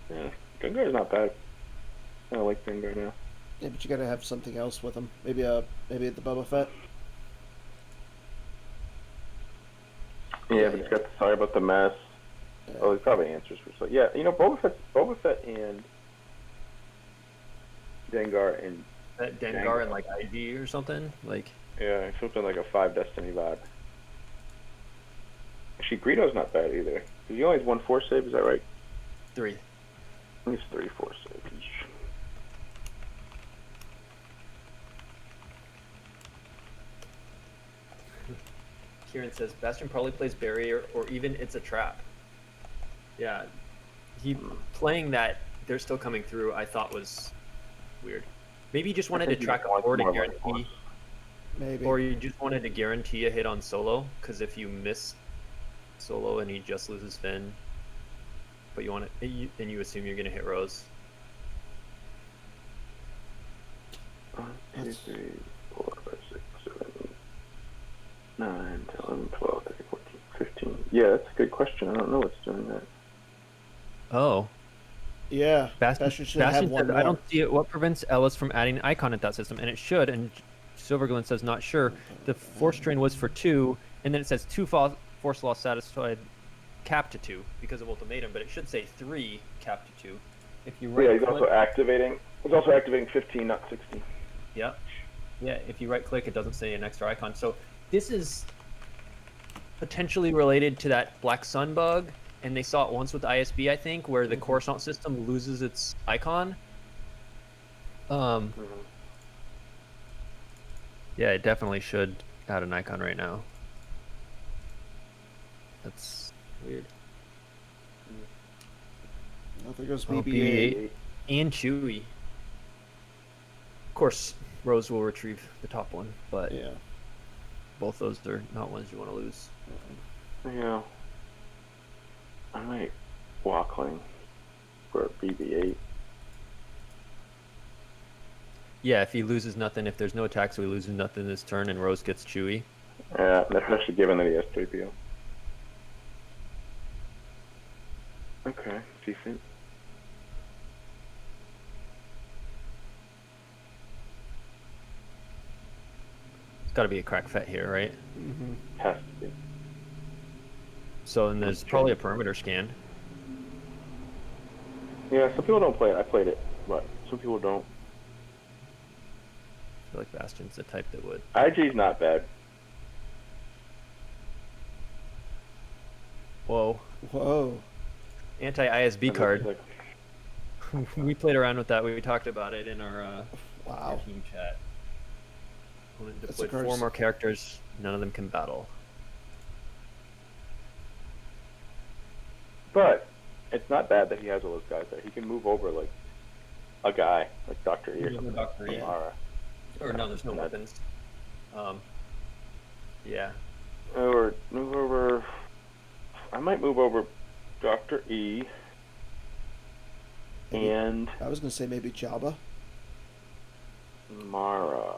Yeah, Dengar's not bad. I like Dengar now. Yeah, but you gotta have something else with him. Maybe the Boba Fett. Yeah, but he's got sorry about the mess. Yeah. Oh, he probably answers for so. Yeah, Boba Fett and Dengar and That Dengar and like ID or something? Like yeah, something like a 5 Destiny vibe. Actually, Greedo's not bad either. Because he only has 1 force save, is that right? 3. He's 3 force saves. Kieran says Bastion probably plays barrier or even it's a trap. Yeah. He playing that they're still coming through I thought was weird. Maybe he just wanted to track a board and guarantee, Maybe. or you just wanted to guarantee a hit on solo. Because if you miss solo and he just loses Finn, but you want to, and you assume you're gonna hit Rose. 1, 2, 3, 4, 5, 6, 7, 8, 9, 10, 11, 12, 13, 14, 15. Yeah, that's a good question. I don't know what's doing that. Oh. Yeah, Bastian should have one said, more. I don't see it. What prevents Ellis from adding an icon at that system? And it should. And Silverglint says, not sure. The force drain was for 2, and then it says 2 force loss satisfied, capped to 2 because of ultimatum. But it should say 3 capped to 2. If you right Yeah, he's also activating. He's also activating 15, not 16. Yeah, yeah. If you right click, it doesn't say an extra icon. So this is potentially related to that Black Sun bug. And they saw it once with ISB, I think, where the Coruscant system loses its icon. Yeah, it definitely should add an icon right now. That's weird. I think it goes Oh, BB-8. and Chewie. Of course, Rose will retrieve the top one, but Yeah. both those are not ones you want to lose. Yeah. I might Walkling for BB-8. Yeah, if he loses nothing, if there's no attack, so he loses nothing this turn, and Rose gets Chewie. Yeah, especially given that he has 3PO. Okay, decent. It's got to be a crack fet here, right? Mm-hmm. Has to be. So, and there's probably a perimeter scan. Yeah, some people don't play it. I played it, but some people don't. I feel like Bastion's the type that would. IG's not bad. Whoa. Whoa. Anti-ISB card. Like, We played around with that. We talked about it in our Wow. team chat. Opponent That's deployed a 4 curse. more characters. None of them can battle. but it's not bad that he has all those guys there. He can move over like a guy, like Dr. E or something. Dr. E. Mara. Or no, there's no weapons. Yeah. Or move over. I might move over Dr. E. And I was gonna say maybe Jabba. Mara.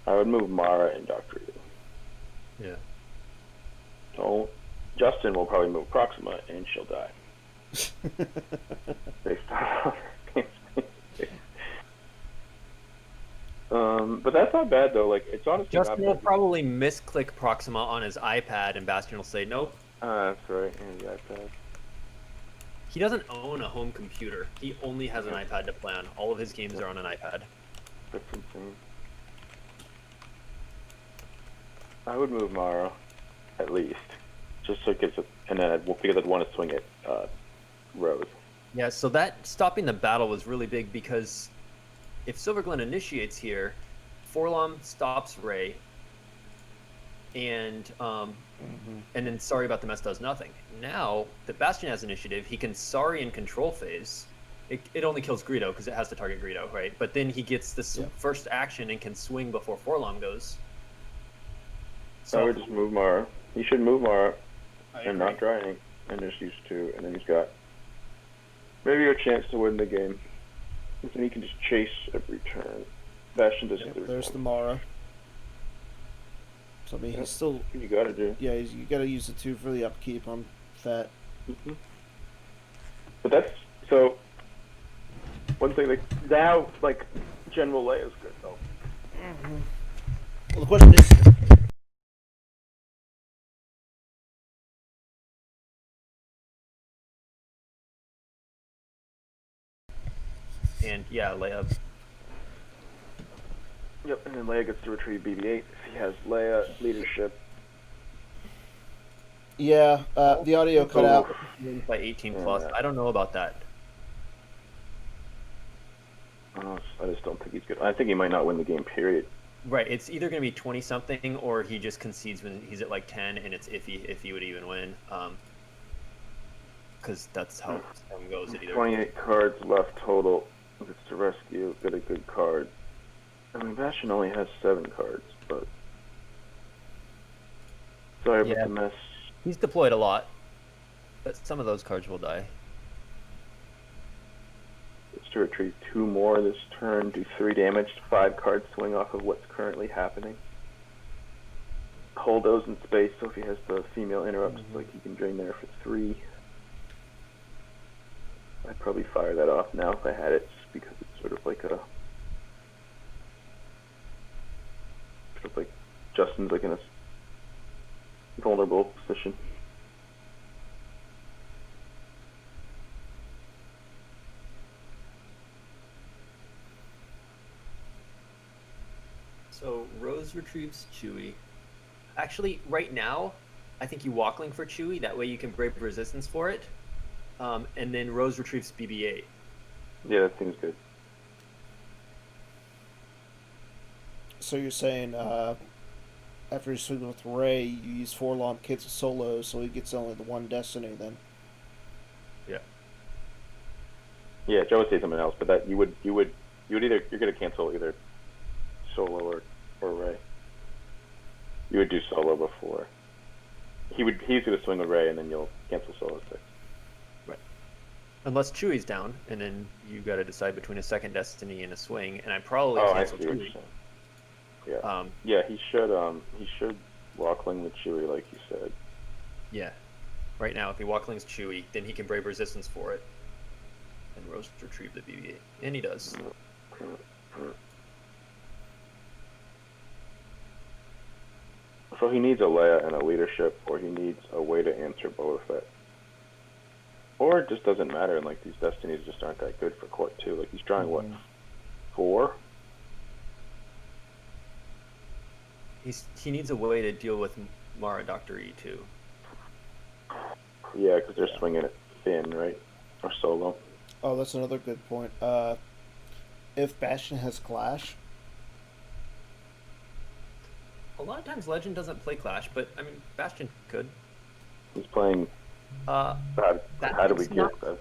I would move Mara and Dr. E. Yeah. Don't Justin will probably move Proxima, and she'll die. Based on but that's not bad though. Like it's honestly Justin not will bad. probably misclick Proxima on his iPad, and Bastian will say, "Nope." That's right. And the iPad. He doesn't own a home computer. He only has an iPad to play on. All of his games are on an iPad. That's insane. I would move Mara, at least, just so it gives it, and then because I'd want to swing it, Rose. Yeah, so that stopping the battle was really big because if Silverglen initiates here, Forlom stops Ray, and then Sorry About the Mess does nothing. Now that Bastian has initiative, he can Sorry in control phase. It only kills Greedo because it has to target Greedo, right? But then he gets this first action and can swing before Forlom goes. So I would just move Mara. He should move Mara and not Drying, and just use 2, and then he's got maybe a chance to win the game. And then he can just chase every turn. Bastion does there's the Mara. So I mean, he's still. You gotta do. Yeah, you gotta use the 2 for the upkeep on Fat. Mm-hmm. But that's so. One thing, like now, like General Leia is good though. Well, the question is. And yeah, Leia. Yep, and then Leia gets to retrieve BB-8 if he has Leia leadership. Yeah, the audio cut out. By 18 plus. I don't know about that. I just don't think he's good. I think he might not win the game, period. Right, it's either going to be 20-something or he just concedes when he's at like 10 and it's iffy if he would even win. Because that's how it goes. 28 cards left total. If it's to rescue, get a good card. I mean, Bastion only has 7 cards, but... Sorry about the mess. He's deployed a lot, but some of those cards will die. It's to retrieve 2 more this turn, do 3 damage, 5 cards swing off of what's currently happening. Hold those in space, so if he has the female interrupts, like he can drain there for 3. I'd probably fire that off now if I had it, just because it's sort of like Justin's like in a vulnerable position. So Rose retrieves Chewie. Actually, right now, I think you walkling for Chewie. That way you can brave resistance for it. And then Rose retrieves BB-8. Yeah, that seems good. So you're saying after you swing with Ray, you use Forlom Kids solo, so he gets only the 1 destiny then. Yeah. Yeah, Joe would say something else, but that you would either you're gonna cancel either solo or Ray. You would do solo before. He's gonna swing with Ray, and then you'll cancel solo 6. Right. Unless Chewie's down, and then you got to decide between a second destiny and a swing, and I probably cancel Chewie. Yeah. Yeah, he should walkling with Chewie like you said. Yeah. Right now, if he walklings Chewie, then he can brave resistance for it, and Rose retrieve the BB-8, and he does. So he needs a Leia and a leadership, or he needs a way to answer Boba Fett. Or it just doesn't matter, and like these destinies just aren't that good for Court 2. Like he's drawing what, 4? He needs a way to deal with Mara Dr. E too. Yeah, because they're swinging it thin, right? Or solo. Oh, that's another good point. If Bastion has Clash... A lot of times Legend doesn't play Clash, but I mean, Bastion could. He's playing... how do we get that?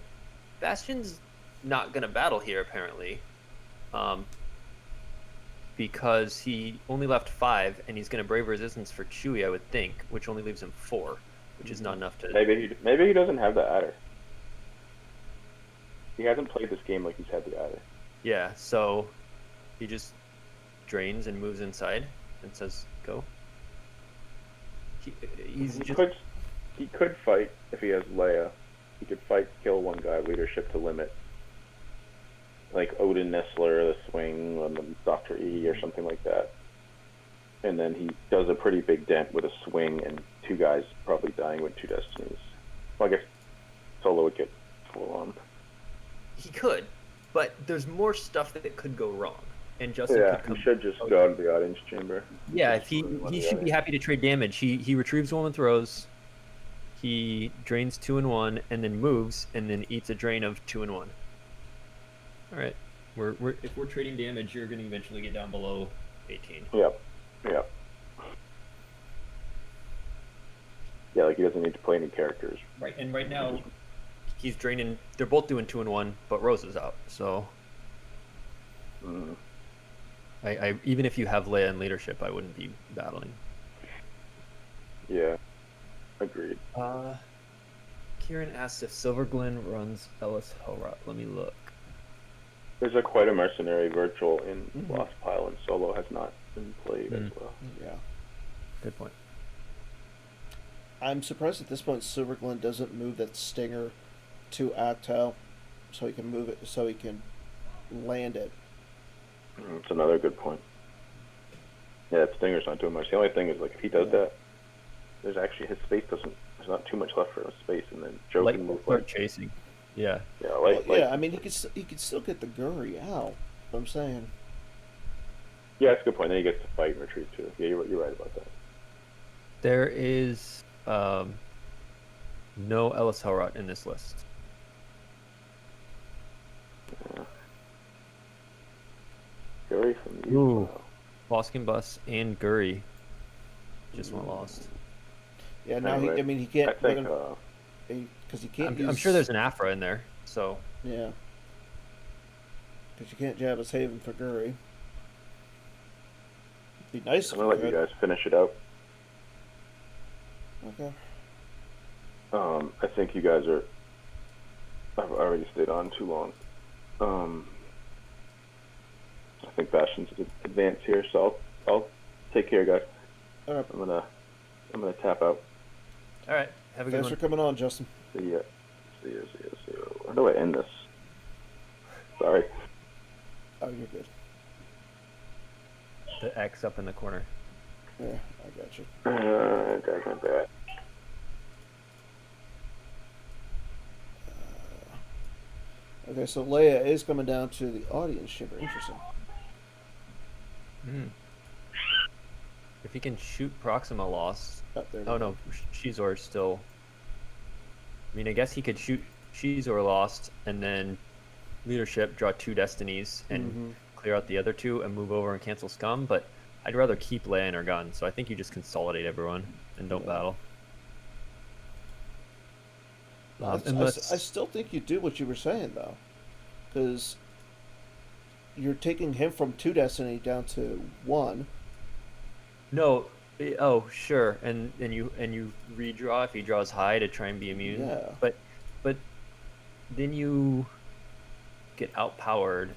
Bastion's not going to battle here, apparently. Because he only left 5, and he's going to brave resistance for Chewie, I would think, which only leaves him 4, which is not enough to... Maybe he doesn't have the adder. He hasn't played this game like he's had the adder. Yeah, so he just drains and moves inside and says, go. he could fight if he has Leia. He could fight, kill one guy, leadership to limit, like Odin Nestler, the swing on the Doctor E or something like that. And then he does a pretty big dent with a swing and 2 guys probably dying with 2 destinies. Well, I guess Solo would get full on. He could, but there's more stuff that could go wrong. And Justin Yeah, could come. he should just go to the audience chamber. Yeah, if he should be happy to trade damage. He retrieves 1 with throws. He drains 2 and 1, and then moves, and then eats a drain of 2 and 1. All right, if we're trading damage, you're going to eventually get down below 18. Yep. Yeah, like he doesn't need to play any characters. Right, and right now he's draining. They're both doing 2 and 1, but Rose is out. So, I even if you have Leia in leadership, I wouldn't be battling. Yeah, agreed. Kieran asked if Silverglen runs Ellis Hellrot. Let me look. There's quite a mercenary virtual in Lost Pile, and Solo has not been played as well. Yeah. Good point. I'm surprised at this point Silverglen doesn't move that stinger to Actel so he can move it, so he can land it. That's another good point. Yeah, that Stinger's not doing much. The only thing is, like, if he does that, there's actually, his space doesn't, there's not too much left for his space, and then Joe Light can will move, start like, chasing. Yeah. yeah, Yeah, I mean, he could still get the Guri out. I'm saying. Yeah, that's a good point. Then he gets to fight and retreat, too. Yeah, you're right about that. There is no Ellis Hellrot in this list. Yeah. Gary from you. Ooh. Boskin Bus and Guri just went lost. Yeah, now Anyway, he can't. I think, Because he can't. I'm sure there's an Afra in there, so. Yeah. Because you can't jab his Haven for Guri. Be nice. I'm gonna let you guys finish it out. Okay. I think you guys are. I've already stayed on too long. I think Bastian's advanced here, so I'll take care, guys. All right. I'm gonna tap out. All right. Have a good Thanks one. for coming on, Justin. See ya. How do I end this? Sorry. Oh, you're good. The X up in the corner. Yeah, I got you. Guys, my bad. Okay, so Leia is coming down to the audience chamber. Interesting. If he can shoot Proxima Lost. Up there. Oh no, Shizor's still. I mean, I guess he could shoot Shizor Lost and then leadership, draw 2 destinies, and clear out the other 2 and move over and cancel Scum. But I'd rather keep Leia in her gun, so I think you just consolidate everyone and don't battle. I still think you do what you were saying though, because you're taking him from 2 destiny down to 1. No, oh sure, and you redraw if he draws high to try and be immune. Yeah. But then you get outpowered.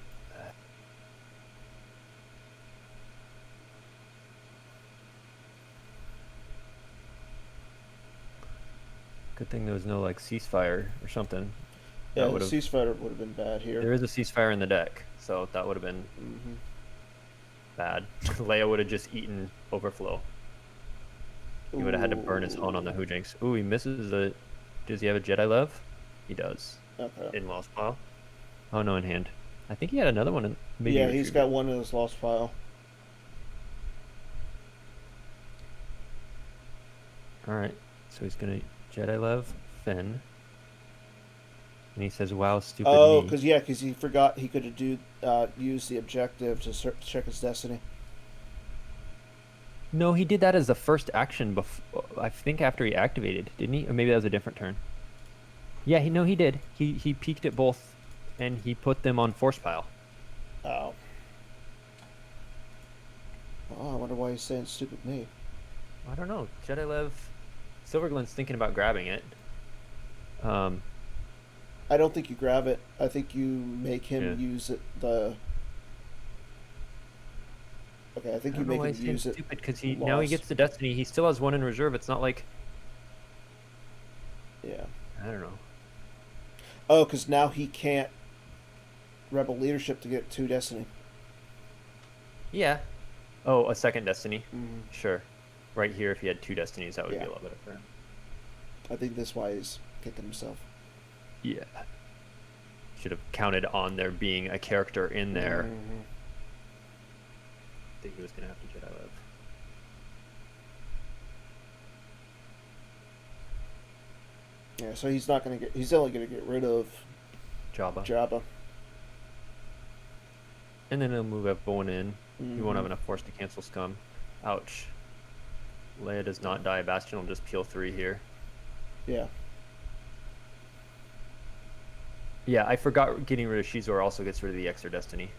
Good thing there was no like ceasefire or something. Yeah, the ceasefire would have been bad here. There is a ceasefire in the deck, so that would have been bad. Leia would have just eaten overflow. He would have had to burn his own on the Hoojinks. Ooh, he misses the. Does he have a Jedi Lev? He does. Okay. In Lost Pile. Oh no, in hand. I think he had another one in. Maybe Yeah, he's got one in his lost file. All right, so he's gonna Jedi Lev Finn. And he says, "Wow, stupid Oh, me." because he forgot he could have used the objective to check his destiny. No, he did that as the first action. I think after he activated, didn't he? Or maybe that was a different turn. Yeah, he did. He peeked at both, and he put them on force pile. Oh. Oh, I wonder why he's saying stupid me. I don't know. Jedi Lev, Silverglen's thinking about grabbing it. I don't think you grab it. I think you make him use it. Okay, I think you make him use it. Stupid because now he gets the destiny. He still has 1 in reserve. It's not like Yeah. I don't know. Oh, because now he can't rebel leadership to get 2 destiny. Yeah. Oh, a second destiny. Mm, Sure. Right here, if he had 2 destinies, that would be yeah. a lot better for him. I think that's why he's kicking himself. Yeah. Should have counted on there being a character in there Mm-hmm. that he was going to have to get out of. Yeah, so he's not gonna get. He's only gonna get rid of Jabba. Jabba. And then he'll move everyone in. He won't have Mhm. enough force to cancel scum. Ouch. Leia does not die. Bastian will just peel 3 here. Yeah. Yeah, I forgot getting rid of Shizor also gets rid of the extra destiny.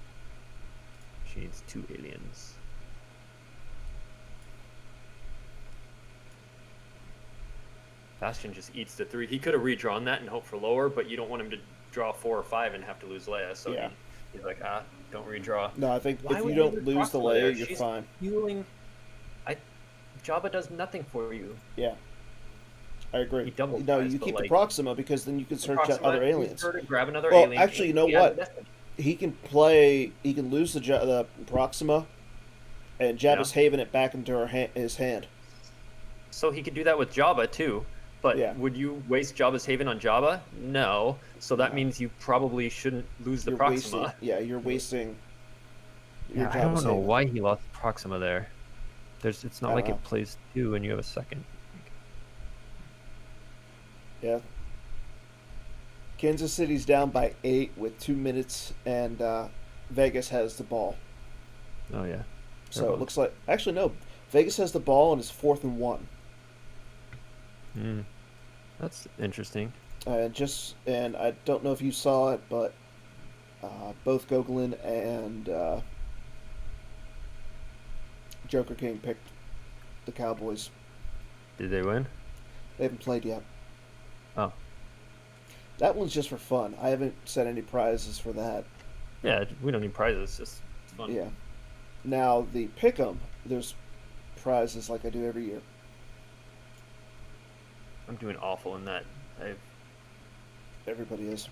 She needs 2 aliens. Bastian just eats the 3. He could have redrawn that and hoped for lower, but you don't want him to draw 4 or 5 and have to lose Leia. So Yeah. he's like, don't redraw. No, I think Why if would you you don't leave lose the Proxima there? Leia, you're She's fine. Healing. Jabba does nothing for you. Yeah. I agree. He double No, tries, you but, keep the like, Proxima because then you can search out Proxima, other use aliens. her to grab another Well, alien. actually, you know He has what? a destiny. He can play. He can lose the Proxima, and Jabba's Yeah. Haven it back into his hand. So he could do that with Jabba too. But Yeah. would you waste Jabba's Haven on Jabba? No. So that No. means you probably shouldn't lose the You're Proxima. wasting. Yeah, you're wasting. Your Yeah, I don't Jabba's know Haven. why he lost Proxima there. It's I not don't like know. it plays 2 and you have a second. Yeah. Kansas City's down by 8 with 2 minutes, and Vegas has the ball. Oh yeah. So it looks like actually no, Vegas has the ball and it's 4th and 1. That's interesting. And I don't know if you saw it, but both Gogolin and Joker King picked the Cowboys. Did they win? They haven't played yet. Oh. That one's just for fun. I haven't set any prizes for that. Yeah, we don't need prizes. It's fun. Yeah. Now the pick'em, there's prizes like I do every year. I'm doing awful in that. Everybody is.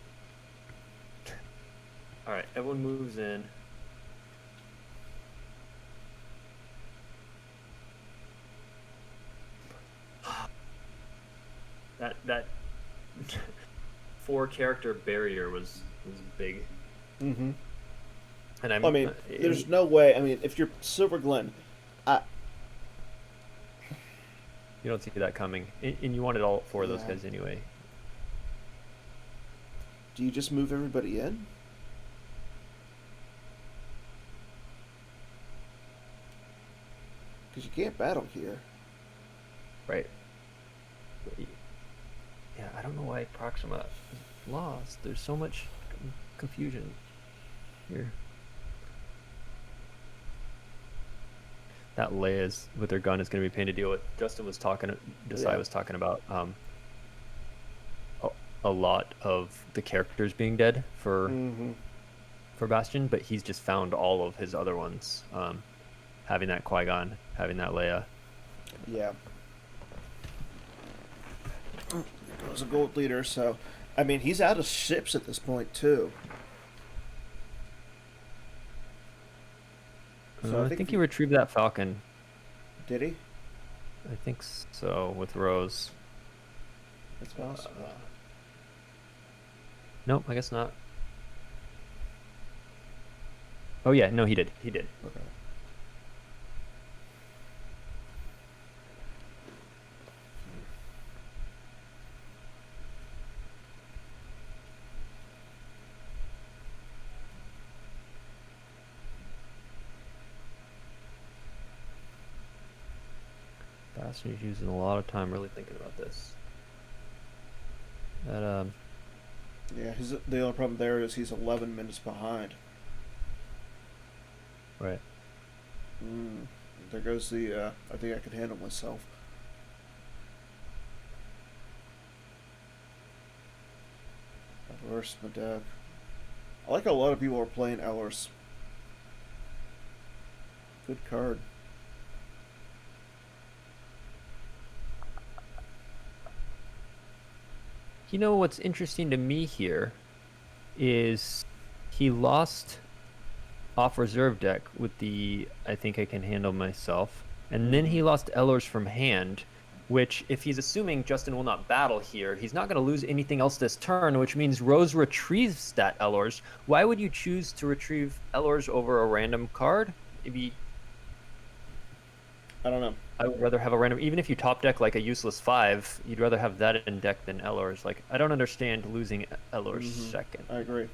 All right, everyone moves in. That 4 character barrier was big. Mm-hmm. And I mean, there's no way. I mean, if you're Silver Glen, you don't see that coming, and you wanted all 4 of those Yeah. guys anyway. do you just move everybody in? Because you can't battle here. Right. Yeah, I don't know why Proxima lost. There's so much confusion here. That Leia's with her gun is going to be a pain to deal with. Justin was talking, Desai Yeah. was talking about a lot of the characters being dead for Mm-hmm. Bastian, but he's just found all of his other ones. Having that Qui-Gon, having that Leia. Yeah. There goes a gold leader, so I mean he's out of ships at this point too. So I think he retrieved that Falcon. Did he? I think so, with Rose. That's possible. Nope, I guess not. Oh yeah, no, he did. He did. Okay. Bastian's using a lot of time really thinking about this. That Yeah, the only problem there is he's 11 minutes behind. right. There goes the. I think I could handle myself. Elers, my deck. I like how a lot of people are playing Elers. Good card. You know what's interesting to me here is he lost off reserve deck with the I think I can handle myself. And then he lost Ellers from hand, which if he's assuming Justin will not battle here, he's not going to lose anything else this turn, which means Rose retrieves that Ellers. Why would you choose to retrieve Ellers over a random card? Maybe I don't know. I would rather have a random, even if you top deck like a useless 5, you'd rather have that in deck than Ellers. Like, I don't understand losing Ellers second. I agree.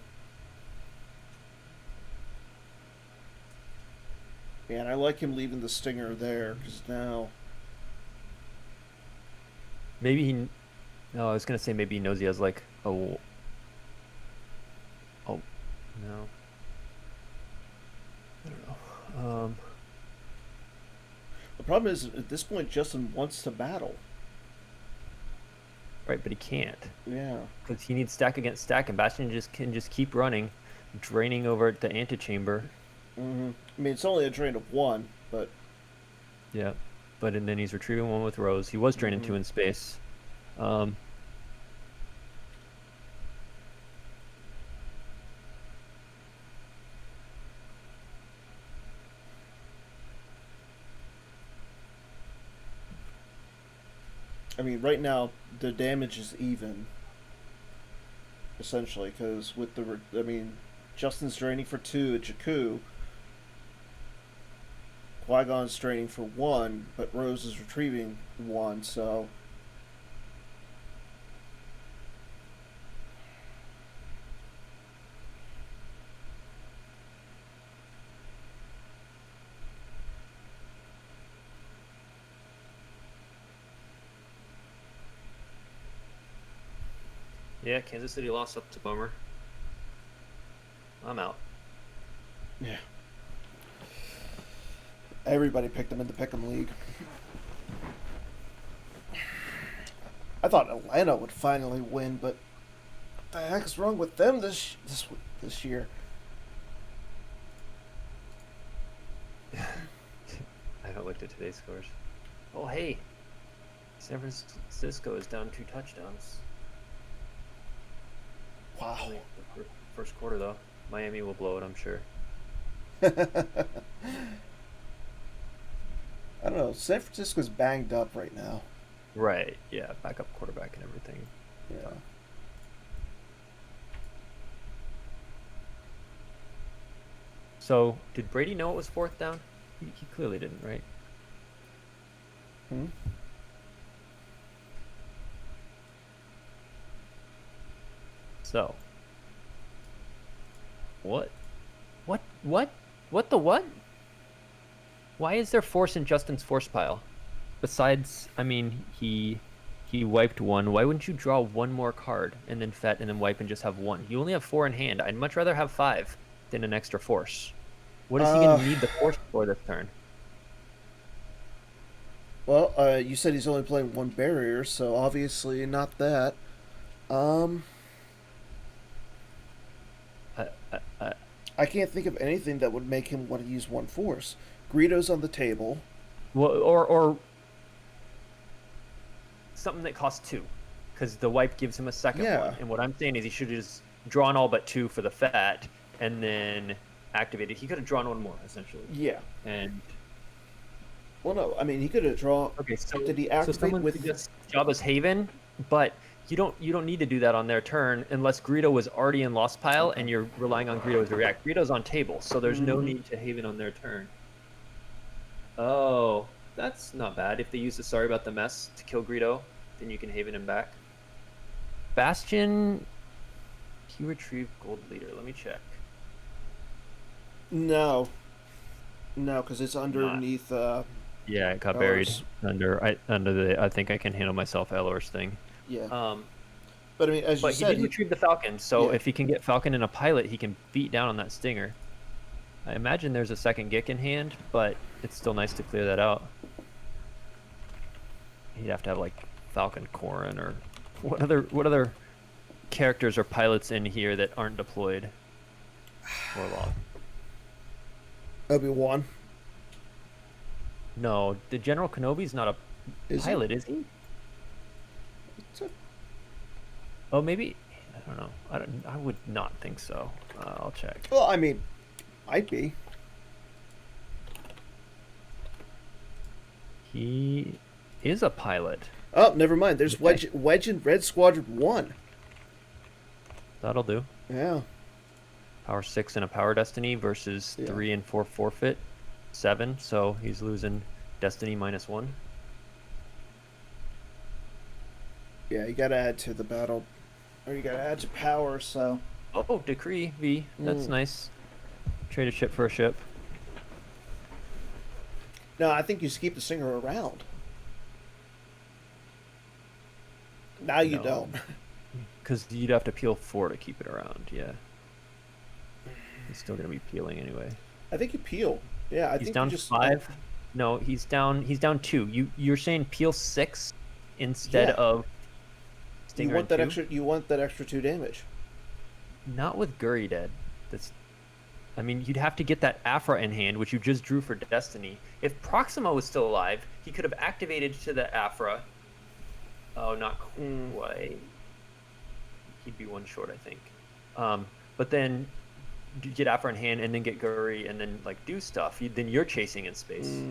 Yeah, and I like him leaving the stinger there because now. Maybe he. No, I was gonna say maybe he knows he has like a. Oh no. I don't know. The problem is at this point Justin wants to battle. Right, but he can't Yeah. because he needs stack against stack, and Bastian can just keep running, draining over at the antechamber. I mean, it's only a drain of 1, but Yeah, but and then he's retrieving 1 with Rose. He was draining 2 in space. I mean, right now the damage is even, essentially, because with the I mean, Justin's draining for 2 at Jakku. Qui-Gon's draining for 1, but Rose is retrieving 1, so. Yeah, Kansas City lost. That's a bummer. I'm out. Yeah. Everybody picked him in the Pick'em League. I thought Atlanta would finally win, but what the heck is wrong with them this year? I haven't looked at today's scores. Oh, hey. San Francisco is down 2 touchdowns. Wow. First quarter, though. Miami will blow it, I'm sure. I don't know. San Francisco's banged up right now. Right, yeah. Backup quarterback and everything. Yeah. So, did Brady know it was 4th down? He clearly didn't, right? Hmm? So. What? What the what? Why is there force in Justin's force pile? Besides, I mean, he wiped 1. Why wouldn't you draw 1 more card and then fet and then wipe and just have 1? You only have 4 in hand. I'd much rather have 5 than an extra force. What is he going to need the force for this turn? Well, you said he's only playing 1 barrier, so obviously not that. I can't think of anything that would make him want to use 1 force. Greedo's on the table. Well, or something that costs 2, because the wipe gives him a second one. And what I'm saying is he should have just drawn all but 2 for the fat, and then activated. He could have drawn 1 more essentially. Yeah. And well, no, I mean he could have drawn. Okay, so did he activate with Jabba's Haven? But you don't need to do that on their turn unless Greedo was already in Lost Pile and you're relying on Greedo to react. Greedo's on table, so there's no need to Haven on their turn. Oh, that's not bad. If they use the Sorry About the Mess to kill Greedo, then you can Haven him back. Bastian, he retrieved Gold Leader. Let me check. No, because it's underneath. Yeah, it got Ellers. buried under the I think I can handle myself Ellers thing. Yeah. But I mean, as you said, he did retrieve the Falcon, so Yeah. if he can get Falcon in a pilot, he can beat down on that Stinger. I imagine there's a second Gick in hand, but it's still nice to clear that out. He'd have to have like Falcon Corrin or what other characters or pilots in here that aren't deployed or lost. Obi-Wan. No, the General Kenobi's not a Is he? pilot, is he? Oh, maybe. I don't know. I would not think so. I'll check. Well, I mean, might be. He is a pilot. Oh, never mind. There's Okay. Wedge in Red Squadron 1. That'll do. Yeah. Power 6 and a power destiny versus Yeah. 3 and 4 forfeit. 7. So he's losing destiny -1. Yeah, you gotta add to the battle. Or you gotta add to power, so. Oh, decree V. That's nice. Trade a ship for a ship. No, I think you just keep the Stinger around. Now you No. don't. Because you'd have to peel 4 to keep it around. Yeah. He's still gonna be peeling anyway. I think you peel. Yeah, I He's think down you just 5. No, he's down 2. You're saying peel 6 instead Yeah. of You Stinger want and that 2? extra. You want that extra 2 damage. Not with Guri dead. That's. I mean, you'd have to get that Afra in hand, which you just drew for Destiny. If Proxima was still alive, he could have activated to the Afra. Oh, not quite. He'd be 1 short, I think. But then you get Afra in hand, and then get Guri, and then like do stuff. Then you're chasing in space.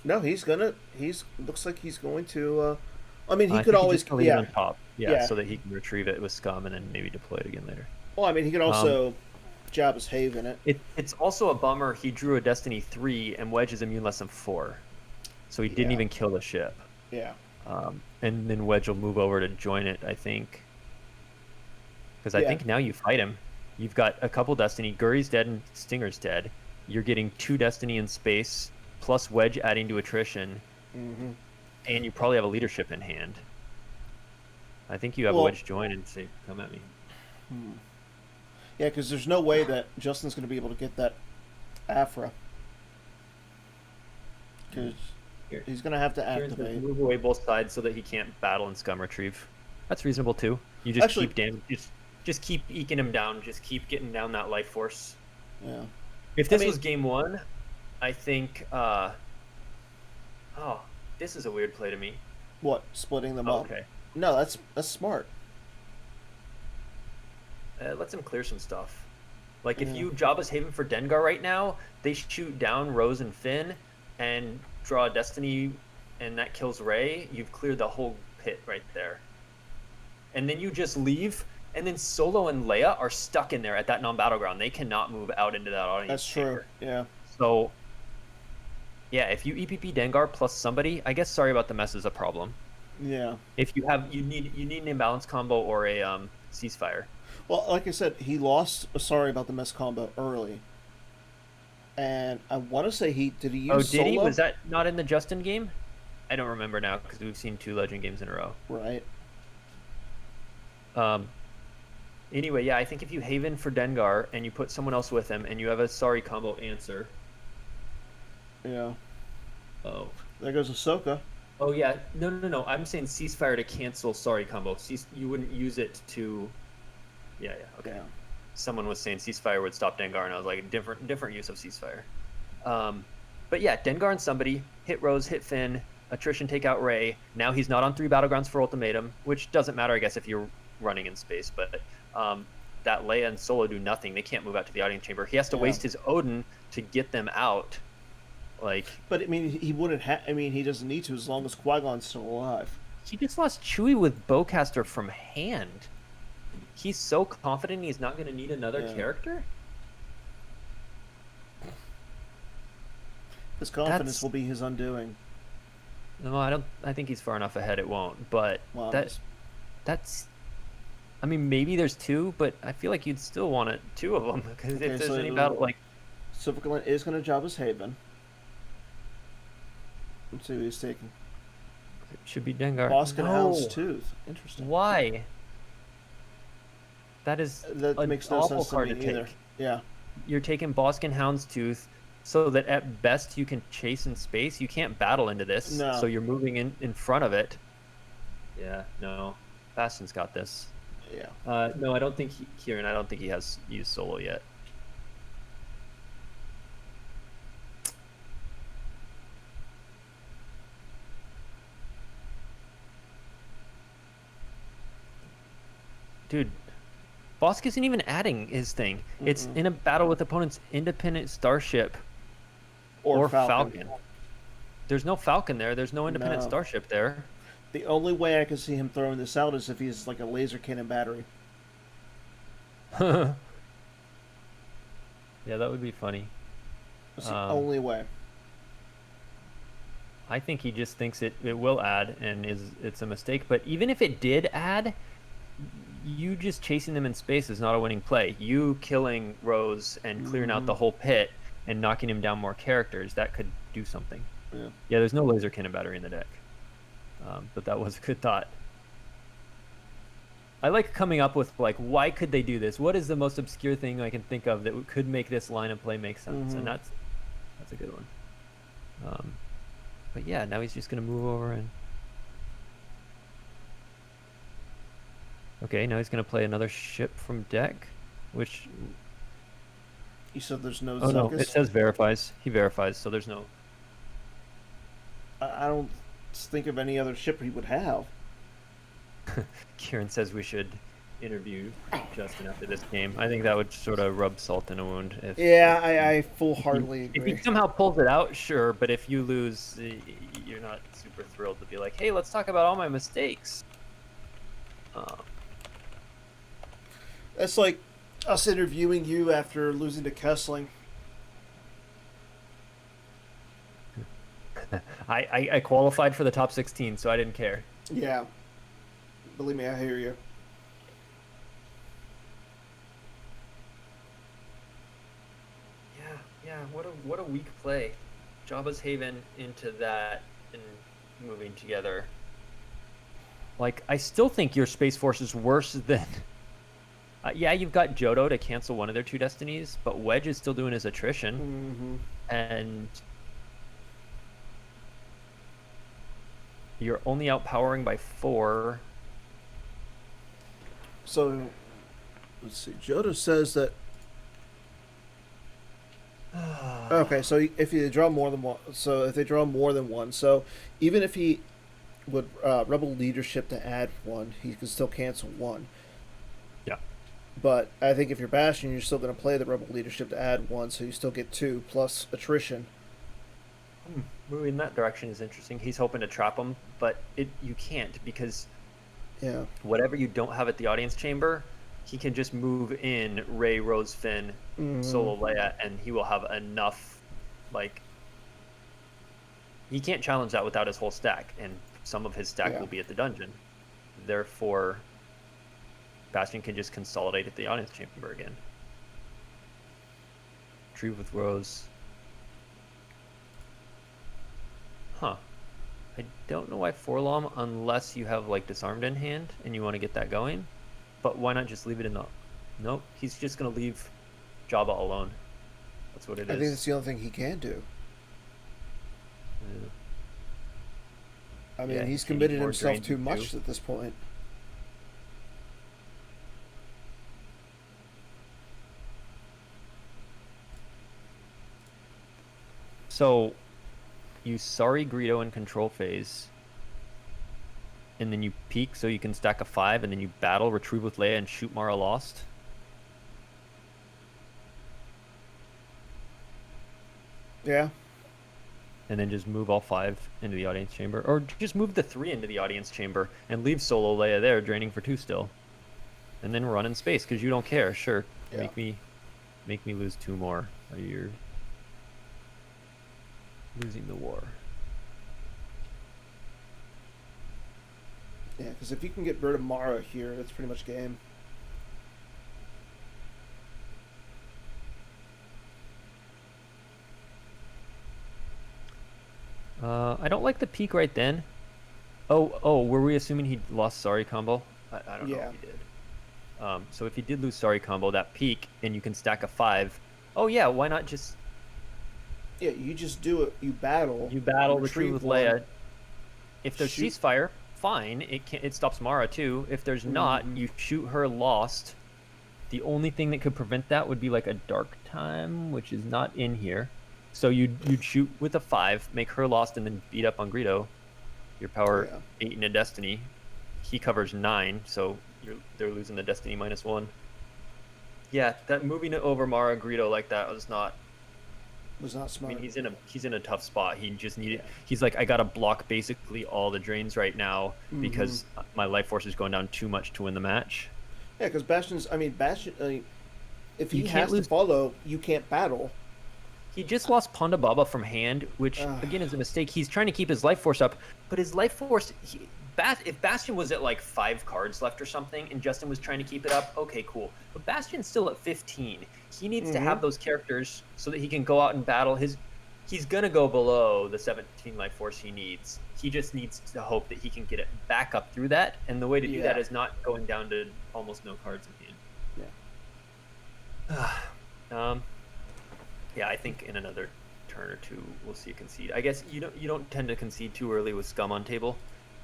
No, he's gonna. Looks like he's going to. I mean, he I could think always. just leave it Yeah. on top. Yeah, Yeah. so that he can retrieve it with Scum and then maybe deploy it again later. Well, I mean, he could also Jabba's Haven it. It's also a bummer he drew a Destiny 3 and Wedge is immune less than 4. So he didn't Yeah. even kill the ship. Yeah. And then Wedge will move over to join it, I think. Because I Yeah. think now you fight him. You've got a couple Destiny. Guri's dead and Stinger's dead. You're getting 2 Destiny in space, plus Wedge adding to attrition. Mm-hmm. And you probably have a leadership in hand. I think you have Well- Wedge join and say, come at me. Yeah, because there's no way that Justin's going to be able to get that Afra. Because Here. he's going to have to Kieran's gonna activate. move away both sides so that he can't battle and Scum retrieve. That's reasonable too. You just Actually- keep just keep eking him down. Just keep getting down that life force. Yeah. If this mean- was game 1, I think. Oh, this is a weird play to me. What? Splitting them Oh, up? okay. No, that's smart. Lets him clear some stuff. Like if Yeah. you Jabba's Haven for Dengar right now, they shoot down Rose and Finn, and draw a Destiny, and that kills Rey. You've cleared the whole pit right there. And then you just leave, and then Solo and Leia are stuck in there at that non-battleground. They cannot move out into that audience That's true. chamber. Yeah. So, yeah, if you EPP Dengar plus somebody, I guess Sorry About the Mess is a problem. Yeah. If you have, you need an imbalance combo or a ceasefire. Well, like I said, he lost. Sorry about the mess combo early. And I want to say did he use Oh, did he? Solo? Was that not in the Justin game? I don't remember now because we've seen 2 Legend games in a row. Right. Anyway, yeah, I think if you Haven for Dengar and you put someone else with him and you have a Sorry combo answer. Yeah. Oh. There goes Ahsoka. Oh yeah, no. I'm saying ceasefire to cancel Sorry combo. You wouldn't use it to. Yeah. Okay. Yeah. Someone was saying ceasefire would stop Dengar, and I was like, different use of ceasefire. But yeah, Dengar and somebody hit Rose, hit Finn, attrition take out Rey. Now he's not on 3 battlegrounds for ultimatum, which doesn't matter, I guess, if you're running in space. But that Leia and Solo do nothing. They can't move out to the audience chamber. He has to Yeah. waste his Odin to get them out. Like, But I mean, he wouldn't have. I mean, he doesn't need to as long as Qui-Gon's still alive. he just lost Chewie with Bowcaster from hand. He's so confident he's not going to need another Yeah. character. His confidence That's- will be his undoing. No, I don't. I think he's far enough ahead. It won't. But Well, that's. I mean, maybe there's 2, but I feel like you'd still want 2 of them because Okay, if there's so any battle, like, Silverglint is going to Jabba's Haven. Let's see who he's taking. it should be Dengar. Boskin No. Hound's Tooth. Interesting. Why? That is That an makes no awful sense to card me to take. either. Yeah. You're taking Boskin Hound's Tooth so that at best you can chase in space. You can't battle into this, No. so you're moving in front of it. Yeah, no. Bastian's got this. Yeah. No, I don't think Kieran. I don't think he has used Solo yet. dude, Bosk isn't even adding his thing. It's Mm-mm. in a battle with opponent's independent starship or Falcon. There's no Falcon there. There's no independent No. starship there. The only way I can see him throwing this out is if he's like a laser cannon battery. Yeah, that would be funny. That's the only way. I think he just thinks it will add and it's a mistake. But even if it did add, you just chasing them in space is not a winning play. You killing Rose and clearing out the whole pit and knocking him down more characters, that could do something. Yeah, there's no laser cannon battery in the deck. But that was a good thought. I like coming up with, like, why could they do this? What is the most obscure thing I can think of that could make this line of play make sense? And that's a good one. But yeah, now he's just going to move over and... Okay, now he's going to play another ship from deck, which... You said there's no Oh, no, Zuckus? it says verifies. He verifies, so there's no... I don't think of any other ship he would have. Kieran says we should interview Justin after this game. I think that would sort of rub salt in a wound. Yeah, I full-heartedly agree. If he somehow pulls it out, sure, but if you lose, you're not super thrilled to be like, hey, let's talk about all my mistakes. That's like us interviewing you after losing to Kessling. I qualified for the top 16, so I didn't care. Yeah. Believe me, I hear you. Yeah, what a weak play. Jabba's Haven into that and moving together. Like, I still think your Space Force is worse than... yeah, you've got Johto to cancel one of their 2 destinies, but Wedge is still doing his attrition. And you're only outpowering by 4. So, let's see. Johto says that... Okay, so if you draw more than one... So, if they draw more than one... So, even if he would Rebel Leadership to add 1, he could still cancel 1. Yeah. But I think if you're Bastian, you're still going to play the Rebel Leadership to add 1, so you still get 2, plus attrition. Moving in that direction is interesting. He's hoping to trap him, but you can't, because whatever you don't have at the audience chamber, he can just move in Rey, Rose, Finn, Solo Leia, and he will have enough, like... He can't challenge that without his whole stack, and some of his stack will be at the dungeon. Therefore, Bastian can just consolidate at the audience chamber again. Tree with Rose... Huh. I don't know why Forlom unless you have, like, Disarmed in hand and you want to get that going. But why not just leave it in the... Nope, he's just going to leave Jabba alone. That's what it is. I think that's the only thing he can do. Yeah. I mean, Yeah, he's he needs committed more himself drain too too. much at this point. So, you sorry Greedo in control phase, and then you peek so you can stack a 5, and then you battle, retrieve with Leia, and shoot Mara Lost. Yeah. And then just move all 5 into the audience chamber. Or just move the 3 into the audience chamber and leave Solo Leia there, draining for 2 still. And then run in space, because you don't care. Sure, Yeah. make me lose 2 more. Or you're losing the war. Yeah, because if you can get rid of Mara here, that's pretty much game. I don't like the peak right then. Oh, were we assuming he lost Sorry combo? I don't know if he did. So if he did lose Sorry combo, that peak, and you can stack a 5. Oh yeah, why not just... Yeah, you just do it. You battle. You battle, retrieve with one, Leia. If there's shoot. ceasefire, fine. It stops Mara too. If there's not, you shoot her Lost. The only thing that could prevent that would be like a Dark Time, which is not in here. So you'd shoot with a 5, make her Lost, and then beat up on Greedo. Your power 8 in a Destiny. He covers 9, so they're losing the Destiny -1. Yeah, that moving it over Mara Greedo like that was not. Was not I smart. mean, he's in a tough spot. He just needed. Yeah. He's like, I gotta block basically all the drains right now because my life force is going down too much to win the match. Yeah, because Bastion. I mean, if he You can't has to lose- follow, you can't battle. He just lost Ponda Baba from hand, which again is a mistake. He's trying to keep his life force up, but his life force. If Bastion was at like 5 cards left or something, and Justin was trying to keep it up, okay, cool. But Bastion's still at 15. He needs to have those characters so that he can go out and battle. He's gonna go below the 17 life force he needs. He just needs to hope that he can get it back up through that, and the way to do that is not going down to almost no cards in hand. Yeah, I think in another turn or two we'll see a concede. I guess you don't tend to concede too early with scum on table,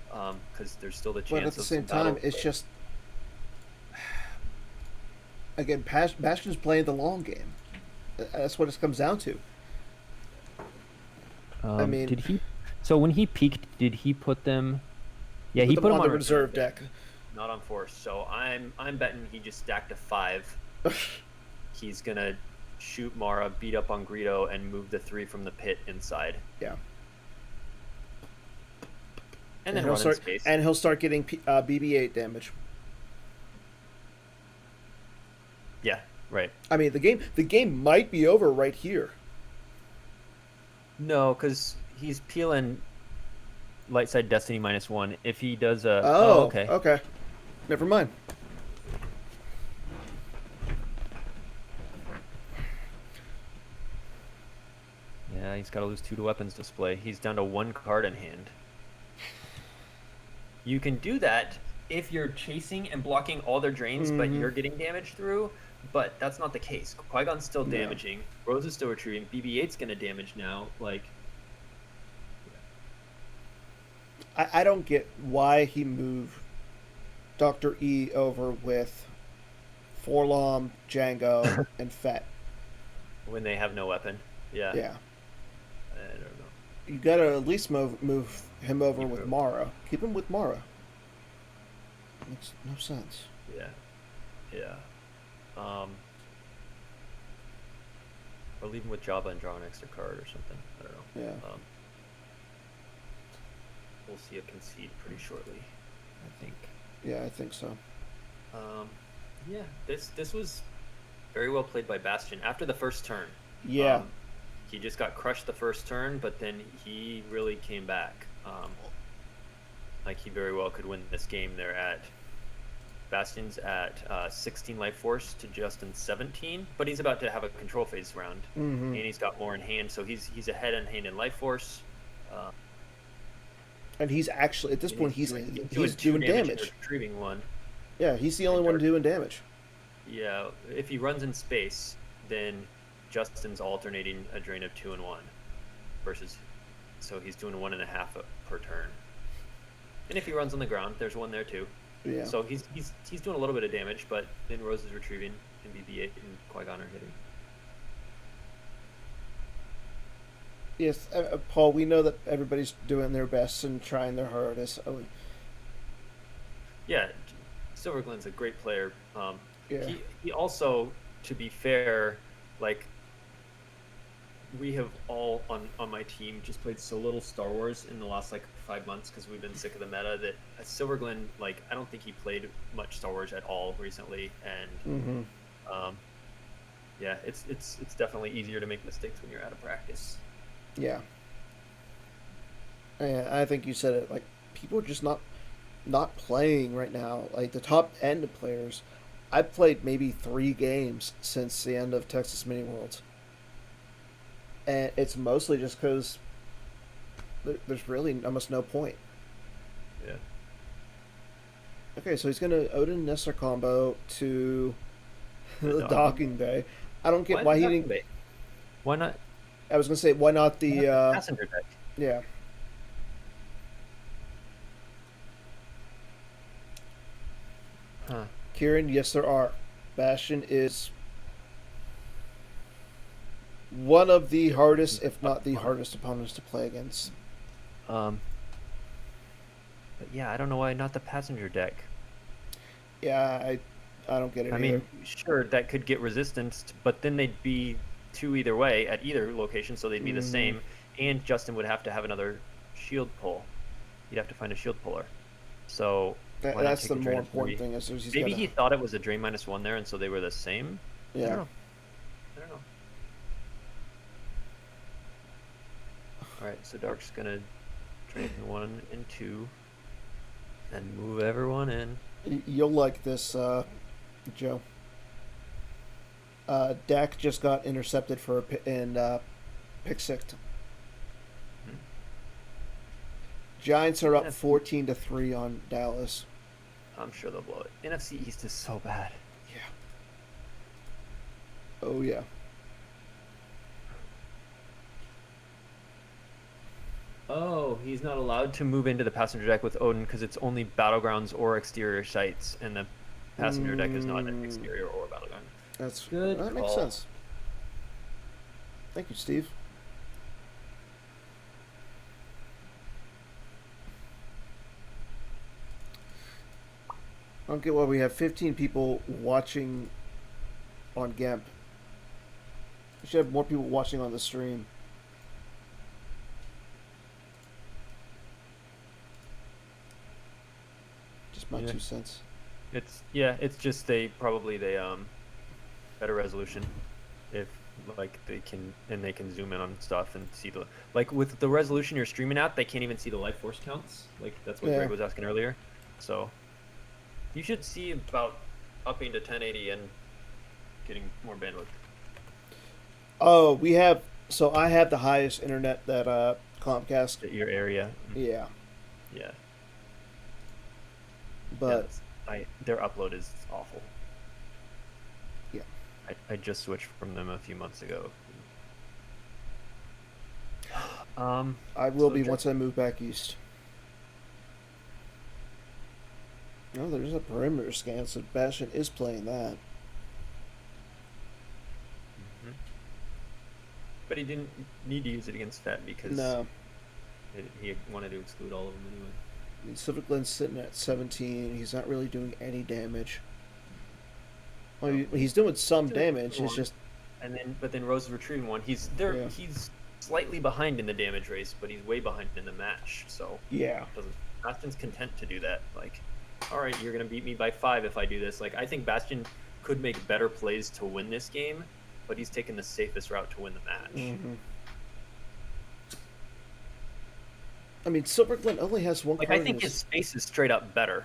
because there's still the chance. But at the same time, it's just again, Bastion's playing the long game. That's what it comes down to. I mean, did he? So when he peaked, did he put them? Yeah, he them put them on the reserve deck. Not on force. So I'm betting he just stacked a 5. He's gonna shoot Mara, beat up on Greedo, and move the 3 from the pit inside. Yeah. And then he'll run start, in space. and he'll start getting BB-8 damage. Yeah, right. I mean, the game might be over right here. No, because he's peeling light side Destiny -1. If he does a okay. Okay. Never mind. Yeah, he's got to lose 2 to weapons display. He's down to 1 card in hand. You can do that if you're chasing and blocking all their drains, but you're getting damage through. But that's not the case. Qui-Gon's still damaging. Rose is still retrieving. BB-8's going to damage now. Like, I don't get why he moved Dr. E over with Forlom, Django, and Fett. when they have no weapon. Yeah. Yeah. I don't know. You gotta at least move him over Keep with him. Mara. Keep him with Mara. Makes no sense. Yeah. Yeah. Or leave him with Jabba and draw an extra card or something. I don't know. Yeah. We'll see a concede pretty shortly, I think. Yeah, I think so. Yeah, this was very well played by Bastian after the first turn. Yeah. He just got crushed the first turn, but then he really came back. Like he very well could win this game. They're at Bastion's at 16 life force to Justin's 17, but he's about to have a control phase round, and he's got more in hand, so he's ahead in hand in life force. And he's actually at this point he's doing doing damage. and retrieving 1. Yeah, he's the only one doing damage. Yeah, if he runs in space, then Justin's alternating a drain of 2 and 1, versus, so he's doing 1.5 per turn. And if he runs on the ground, there's 1 there too. Yeah. So he's doing a little bit of damage, but then Rose is retrieving, and BB-8 and Qui-Gon are hitting. Yes, Paul. We know that everybody's doing their best and trying their hardest. Yeah, Silverglenn's a great player. Yeah. He also, to be fair, like, we have all on my team just played so little Star Wars in the last like 5 months because we've been sick of the meta that Silverglenn, like, I don't think he played much Star Wars at all recently, and yeah, it's definitely easier to make mistakes when you're out of practice. Yeah. And I think you said it. Like, people are just not playing right now. Like the top end of players, I've played maybe 3 games since the end of Texas Mini Worlds, and it's mostly just because there's really almost no point. Yeah. Okay, so he's gonna Odin Nestor combo to the docking bay. I don't get why he didn't. Why not? I was gonna say why not the passenger deck? yeah. Huh. Kieran, yes, there are. Bastion is one of the hardest, if not the hardest, opponents to play against. But yeah, I don't know why not the passenger deck. Yeah, I don't get it I either. mean, sure, that could get resistance, but then they'd be two either way at either location, so they'd be the same. And Justin would have to have another shield pull. He'd have to find a shield puller. So why not That's take the a more drain of important 3? thing is he's Maybe got he thought it was a drain -1 there, and so they were the same. I yeah. don't know. I don't know. All right, so Dark's gonna drain 1 and 2, and move everyone in. You'll like this, Joe. Dak just got intercepted for pick six. Hmm. Giants are up Yeah. 14-3 on Dallas. I'm sure they'll blow it. NFC East is so bad. Yeah. Oh yeah. Oh, he's not allowed to move into the passenger deck with Odin because it's only battlegrounds or exterior sites, and the passenger deck is not an exterior or battleground. That's Good That makes call. sense. Thank you, Steve. I don't get why we have 15 people watching on GEMP. We should have more people watching on the stream. Just my Yeah. 2 cents. It's just they better resolution if like they can zoom in on stuff and see the like with the resolution you're streaming at, they can't even see the life force counts. Like that's what Yeah. Greg was asking earlier. So you should see about upping to 1080 and getting more bandwidth. Oh, I have the highest internet that Comcast. At your area. Yeah, Yeah. but Their upload is awful. Yeah. I just switched from them a few months ago. I will So be Jeff- once I move back east. No, there's a perimeter scan, so Bastian is playing that. But he didn't need to use it against Fett because No, he wanted to exclude all of them anyway. I mean, Civic Glen's sitting at 17. He's not really doing any damage. Well, he's doing some damage. It's just But then Rose is retrieving one. He's there. Yeah. He's slightly behind in the damage race, but he's way behind in the match. So yeah, Bastion's content to do that. Like, all right, you're gonna beat me by 5 if I do this. Like, I think Bastion could make better plays to win this game, but he's taking the safest route to win the match. Mm-hmm. I mean, Silver Glen only has one Like, card I think in his space is straight up better.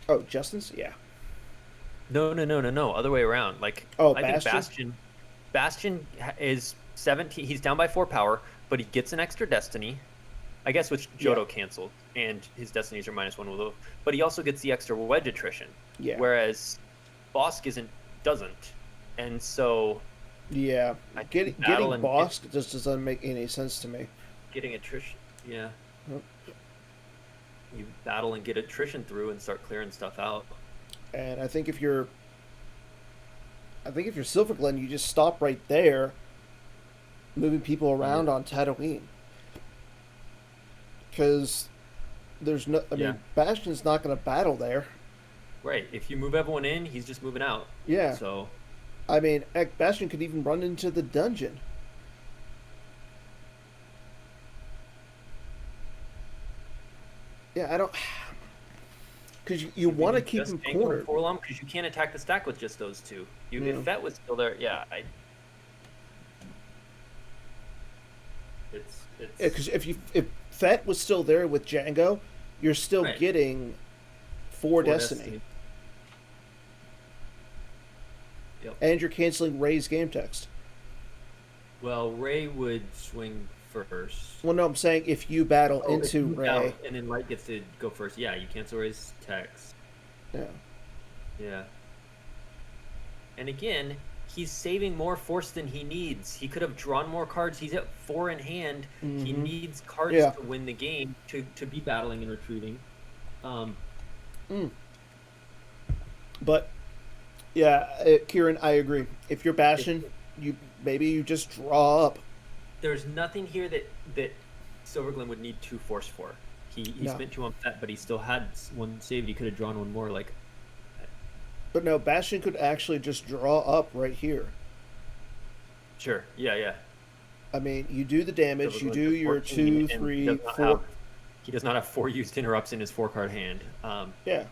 Oh, Justin's? Yeah. No. Other way around. Like, Oh, I think Bastion? Bastion is 17. He's down by 4 power, but he gets an extra destiny. I guess which Johto Yeah. canceled, and his destinies are -1 with those. But he also gets the extra wedge attrition. Yeah. Whereas Bosk doesn't, and so Yeah. I Getting think battle and Bosk just doesn't make any sense to me. getting attrition. Yeah. Nope. You battle and get attrition through and start clearing stuff out. And I think if you're Silver Glen, you just stop right there, moving people around on Tatooine. Because there's no, I Yeah. mean, Bastion's not going to battle there. Right. If you move everyone in, he's just moving out. Yeah. So I mean, heck, Bastion could even run into the dungeon. Yeah, I don't. Because you want to keep him cornered. because you can't attack the stack with just those two. Yeah. If Fett was still there, It's Because if Fett was still there with Django, you're still Right. getting four destiny. Yep. And you're canceling Ray's game text. Well, Ray would swing first. Well, no, I'm saying if you battle Oh, if into you Ray. out, and then Light gets to go first. Yeah, you cancel Ray's text. Yeah. Yeah. And again, he's saving more force than he needs. He could have drawn more cards. He's at 4 in hand. He Mhm. needs cards Yeah. to win the game, to be battling and retreating. But, yeah, Kieran, I agree. If you're Bastion, you just draw up. There's nothing here that Silverglin would need 2 force for. He No. spent 2 on Fett, but he still had one saved. He could have drawn one more. Like, But no, Bastion could actually just draw up right here. sure, yeah. I mean, you do the damage, you Silverglaive do has your 14, 2, and 3, 4. he does not have 4 used interrupts in his 4-card hand. Yeah,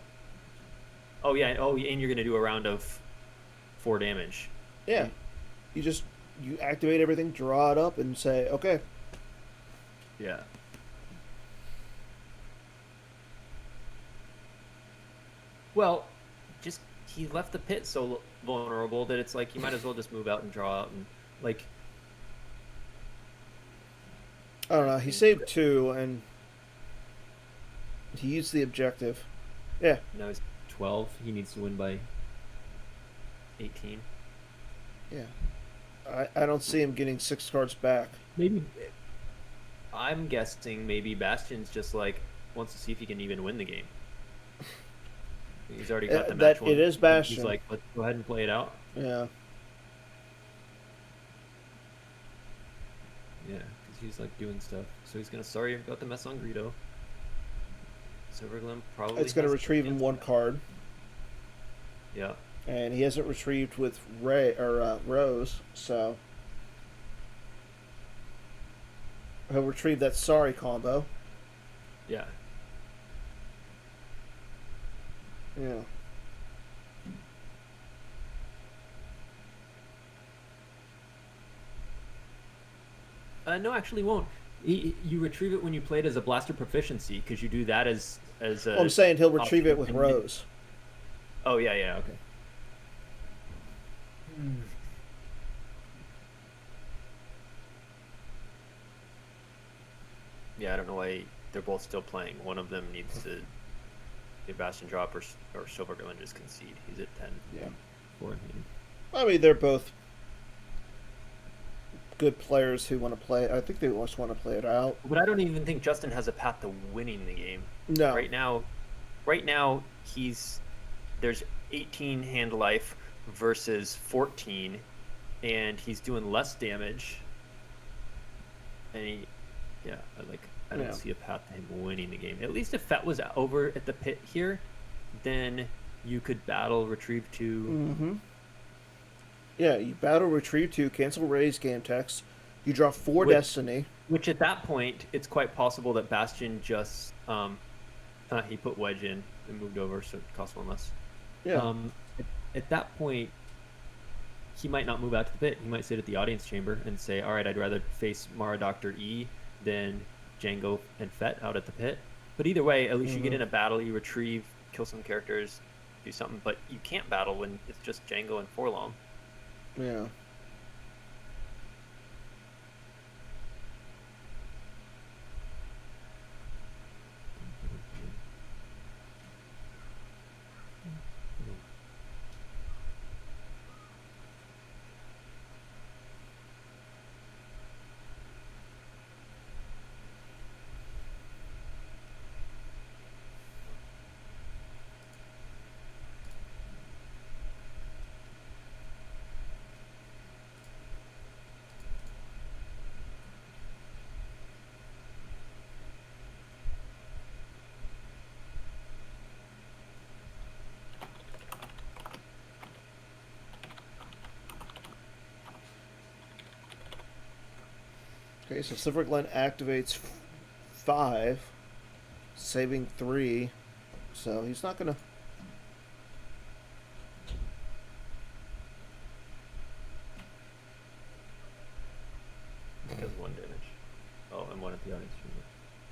Oh yeah. Oh, and you're gonna do a round of 4 damage. yeah. You activate everything, draw it up, and say, okay. Yeah. Well, just he left the pit so vulnerable that it's like you might as well just move out and draw out and like. I don't know. He saved 2, and he used the objective. Yeah. Now he's 12. He needs to win by 18. Yeah. I don't see him getting 6 cards back. Maybe. I'm guessing maybe Bastion's just like wants to see if he can even win the game. He's already got the match won. It is Bastion. He's like, let's go ahead and play it out. Yeah. Yeah, because he's like doing stuff. So he's gonna sorry about the mess on Greedo. Silverglaive probably. It's going to has retrieve him 1 card, Yeah. and he hasn't retrieved with Rose, so he'll retrieve that sorry combo. Yeah. Yeah. No, actually, won't. You retrieve it when you play it as a blaster proficiency because you do that as a. Well, I'm saying he'll retrieve it with option. Rose. Oh yeah, okay. Yeah, I don't know why they're both still playing. One of them needs to get Bastion drop or Silverglaive just concede. He's at 10. Yeah. 4 in hand. I mean, they're both good players who want to play. I think they just want to play it out. But I don't even think Justin has a path to winning the game. No. Right now there's 18 hand life versus 14, and he's doing less damage. And I don't Yeah. see a path to him winning the game. At least if Fett was over at the pit here, then you could battle retrieve 2. Mm-hmm. Yeah, you battle retrieve 2, cancel raise game text. You draw 4 destiny. Which at that point, it's quite possible that Bastion just he put wedge in and moved over, so it costs 1 less. Yeah. At that point, he might not move out to the pit. He might sit at the audience chamber and say, "All right, I'd rather face Mara Doctor E than Django and Fett out at the pit." But either way, at least you get in a battle, you retrieve, kill some characters, do something. But you can't battle when it's just Django and Forlong. Yeah. Okay, so Silverglaive activates 5, saving 3. So he's not gonna. He does 1 damage. Oh, and 1 at the audience chamber.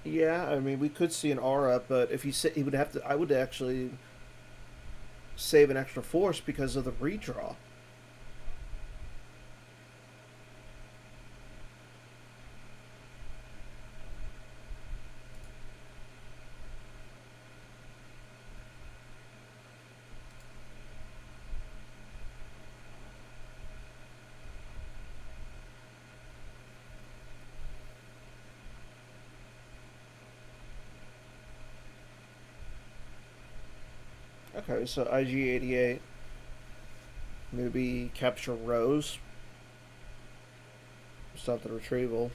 Yeah, I mean, we could see an aura, but if he would have to. I would actually save an extra force because of the redraw. Okay, so IG-88. Maybe capture Rose. Stop the retrieval.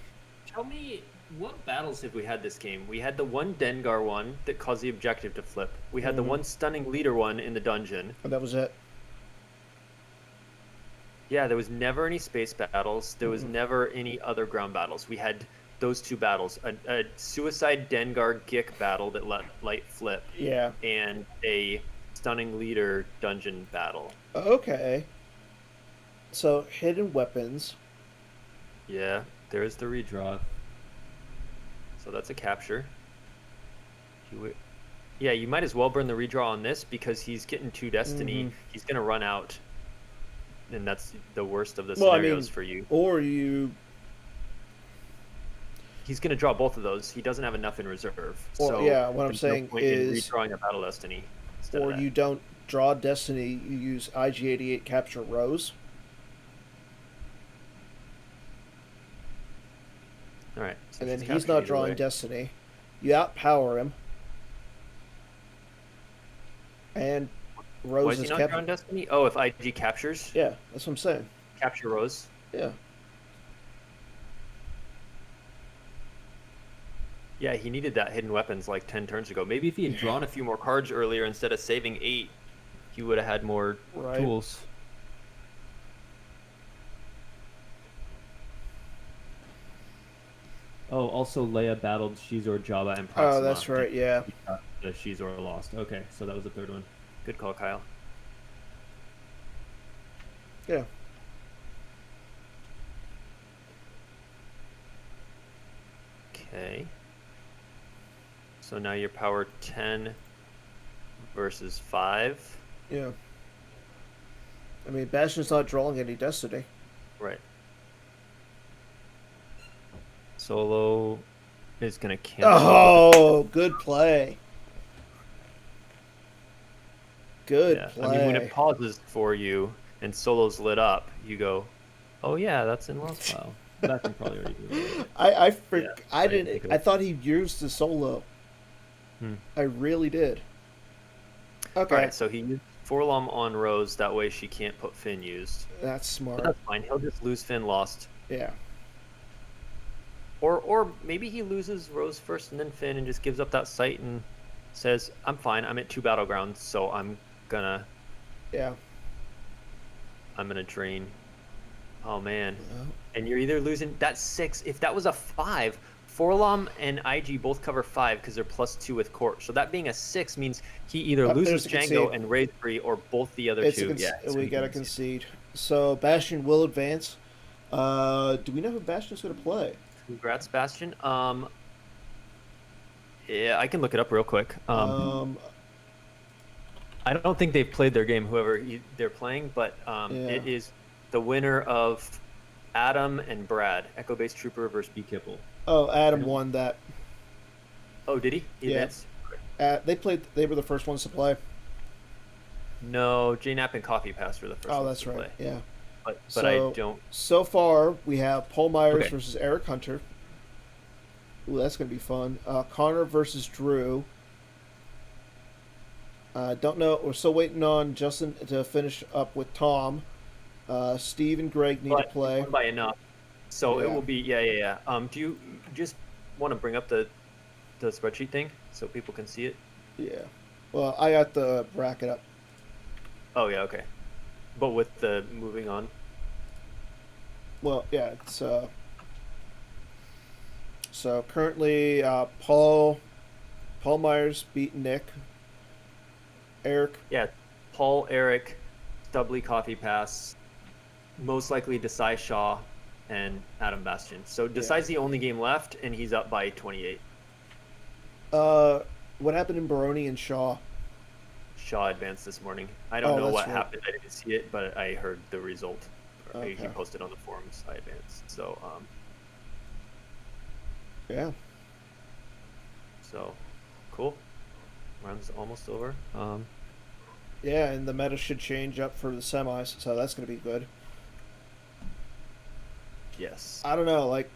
Tell me what battles have we had this game? We had the one Dengar one that caused the objective to flip. We had the one stunning leader one in the dungeon. And that was it. Yeah, there was never any space battles. There was never any other ground battles. We had those two battles: a suicide Dengar Gick battle that let light flip, Yeah. and a stunning leader dungeon battle. Okay. So hidden weapons. Yeah, there's the redraw. So that's a capture. Yeah, you might as well burn the redraw on this because he's getting 2 destiny. He's gonna run out, and that's the worst of the scenarios for you. Or you. He's gonna draw both of those. He doesn't have enough in reserve. Or, So yeah, what I'm there's saying no point in is. redrawing a battle destiny. Instead Or of that. you don't draw destiny. You use IG88 capture Rose. All right. So And then she's he's captured not either drawing way. destiny. You outpower him. And Rose Why is he is not captured. drawing destiny? Oh, if IG captures, Yeah, that's what I'm saying. capture Rose. Yeah. Yeah, he needed that hidden weapons like 10 turns ago. Maybe if he had drawn a few more cards earlier instead of saving 8, he would have had more Right. tools. Oh, also Leia battled Shizor, Jabba, and Proxima. Oh, that's right. Yeah. The Shizor lost. Okay, so that was the third one. Good call, Kyle. Yeah. Okay. So now you're power 10 versus 5. Yeah. I mean, Bastion's not drawing any destiny. Right. Solo is going to cancel. Oh, good play. Good Yeah. play. I mean, when it pauses for you and Solo's lit up, you go, oh, yeah, that's in lost file. That can probably already do it. I Yeah, I take didn't. it. I thought he used the solo. I really did. Okay, All right, so he used Forlom on Rose. That way she can't put Finn used. that's smart. But that's fine. He'll just lose Finn lost. Yeah. Or maybe he loses Rose first and then Finn and just gives up that sight and says, I'm fine. I'm at 2 battlegrounds, so I'm gonna Yeah. drain. Oh man. Well, And you're either losing that 6. If that was a 5, Forlom and IG both cover 5 because they're +2 with court. So that being a 6 means he either loses there's a Django concede. and Raid 3 or both the other it's a two. so he we gotta can concede. So Bastion will advance. Do we know who Bastion's gonna play? Congrats, Bastian. Yeah, I can look it up real quick. I don't think they've played their game, they're playing, but it is the winner of Adam and Brad, Echo Base Trooper versus B. Kipple. Oh, Adam won that. Oh, did he? He Yeah. advanced? They played. They were the first ones to play. No, J-Nap and Coffee Pass were the first Oh, ones that's to right. play. Yeah. But So- I don't... So far, we have Paul Myers Okay. versus Eric Hunter. Ooh, that's gonna be fun. Connor versus Drew. Don't know. We're still waiting on Justin to finish up with Tom. Steve and Greg need to But play. won by enough. So it Yeah. will be... Yeah. Do you just want to bring up the spreadsheet thing so people can see it? Yeah. Well, I got the bracket up. Oh, yeah, okay. But with the moving on. Well, yeah. It's so currently Paul Myers beat Nick. Eric. Yeah, Paul, Eric, Stubbly, Coffee Pass, most likely Desai Shaw, and Adam Bastian. So Desai's the only game left, and he's up by 28. What happened in Baroni and Shaw? Shaw advanced this morning. I don't Oh, know that's what right. happened. I didn't see it, but I heard the result. He Okay. posted on the forums. I advanced. So, Yeah. cool. Round's almost over. Yeah, and the meta should change up for the semis, so that's going to be good. Yes. I don't know, like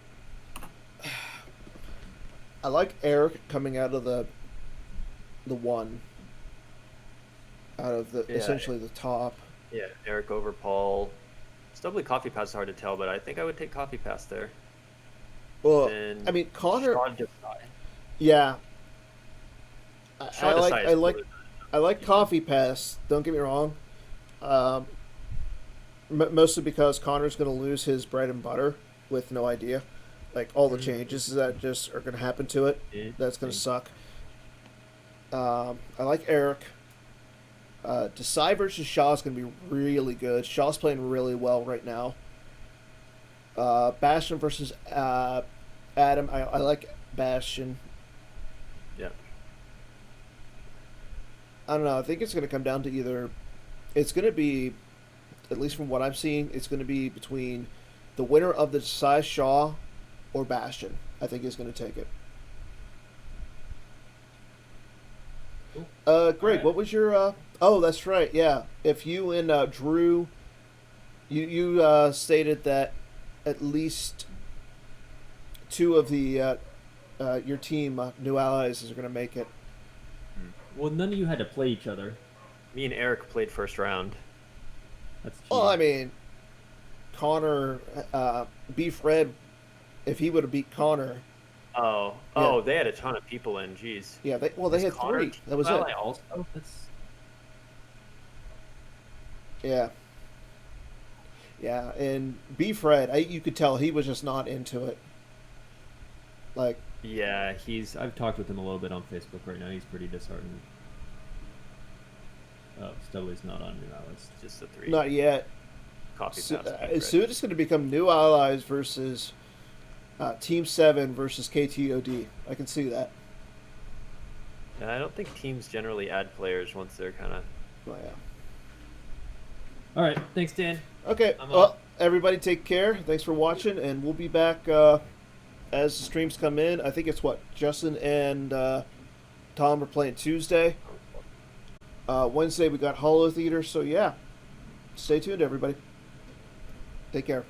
I like Eric coming out of the one out of the Yeah. essentially the top. Yeah, Eric over Paul. Stubbly Coffee Pass is hard to tell, but I think I would take Coffee Pass there. Well, then I mean, Connor. Sean Desai. Yeah, I, I Sean like Desai I is like really I like Coffee Pass. Don't get me wrong. Um, Mostly because Connor's going to lose his bread and butter with no idea, like all the changes that just are going to happen to it. That's going to suck. I like Eric. Desai versus Shaw is going to be really good. Shaw's playing really well right now. Bastian versus Adam. I like Bastian. Yeah. I don't know. I think it's going to come down to either. It's going to be, at least from what I'm seeing, it's going to be between the winner of the Desai Shaw or Bastian. I think is going to take it. Greg, what was your? Oh, that's right. Yeah, if you and Drew, you stated that at least two of the your team new allies are going to make it. Well, none of you had to play each other. Me and Eric played first round. That's cheating. Well, I mean, Connor, Beef Red, if he would have beat Connor, Oh, Yeah. they had a ton of people in. Jeez. yeah, they Is had Connor three. That was Well, it. I also that's Yeah. Yeah, and Beef Red, you could tell he was just not into it. Like, yeah. I've talked with him a little bit on Facebook right now. He's pretty disheartened. Oh, Stowaway's not on New Allies. Just the three. not yet. Coffee So, pass. soon it's going to become new allies versus Team 7 versus KTOD. I can see that. Yeah, I don't think teams generally add players once they're kind of. Oh, yeah. All right. Thanks, Dan. Okay, I'm well, up. everybody take care. Thanks for watching, and we'll be back as the streams come in. I think it's what? Justin and Tom are playing Tuesday. Wednesday we got Hollow Theater, so yeah. Stay tuned, everybody. Take care.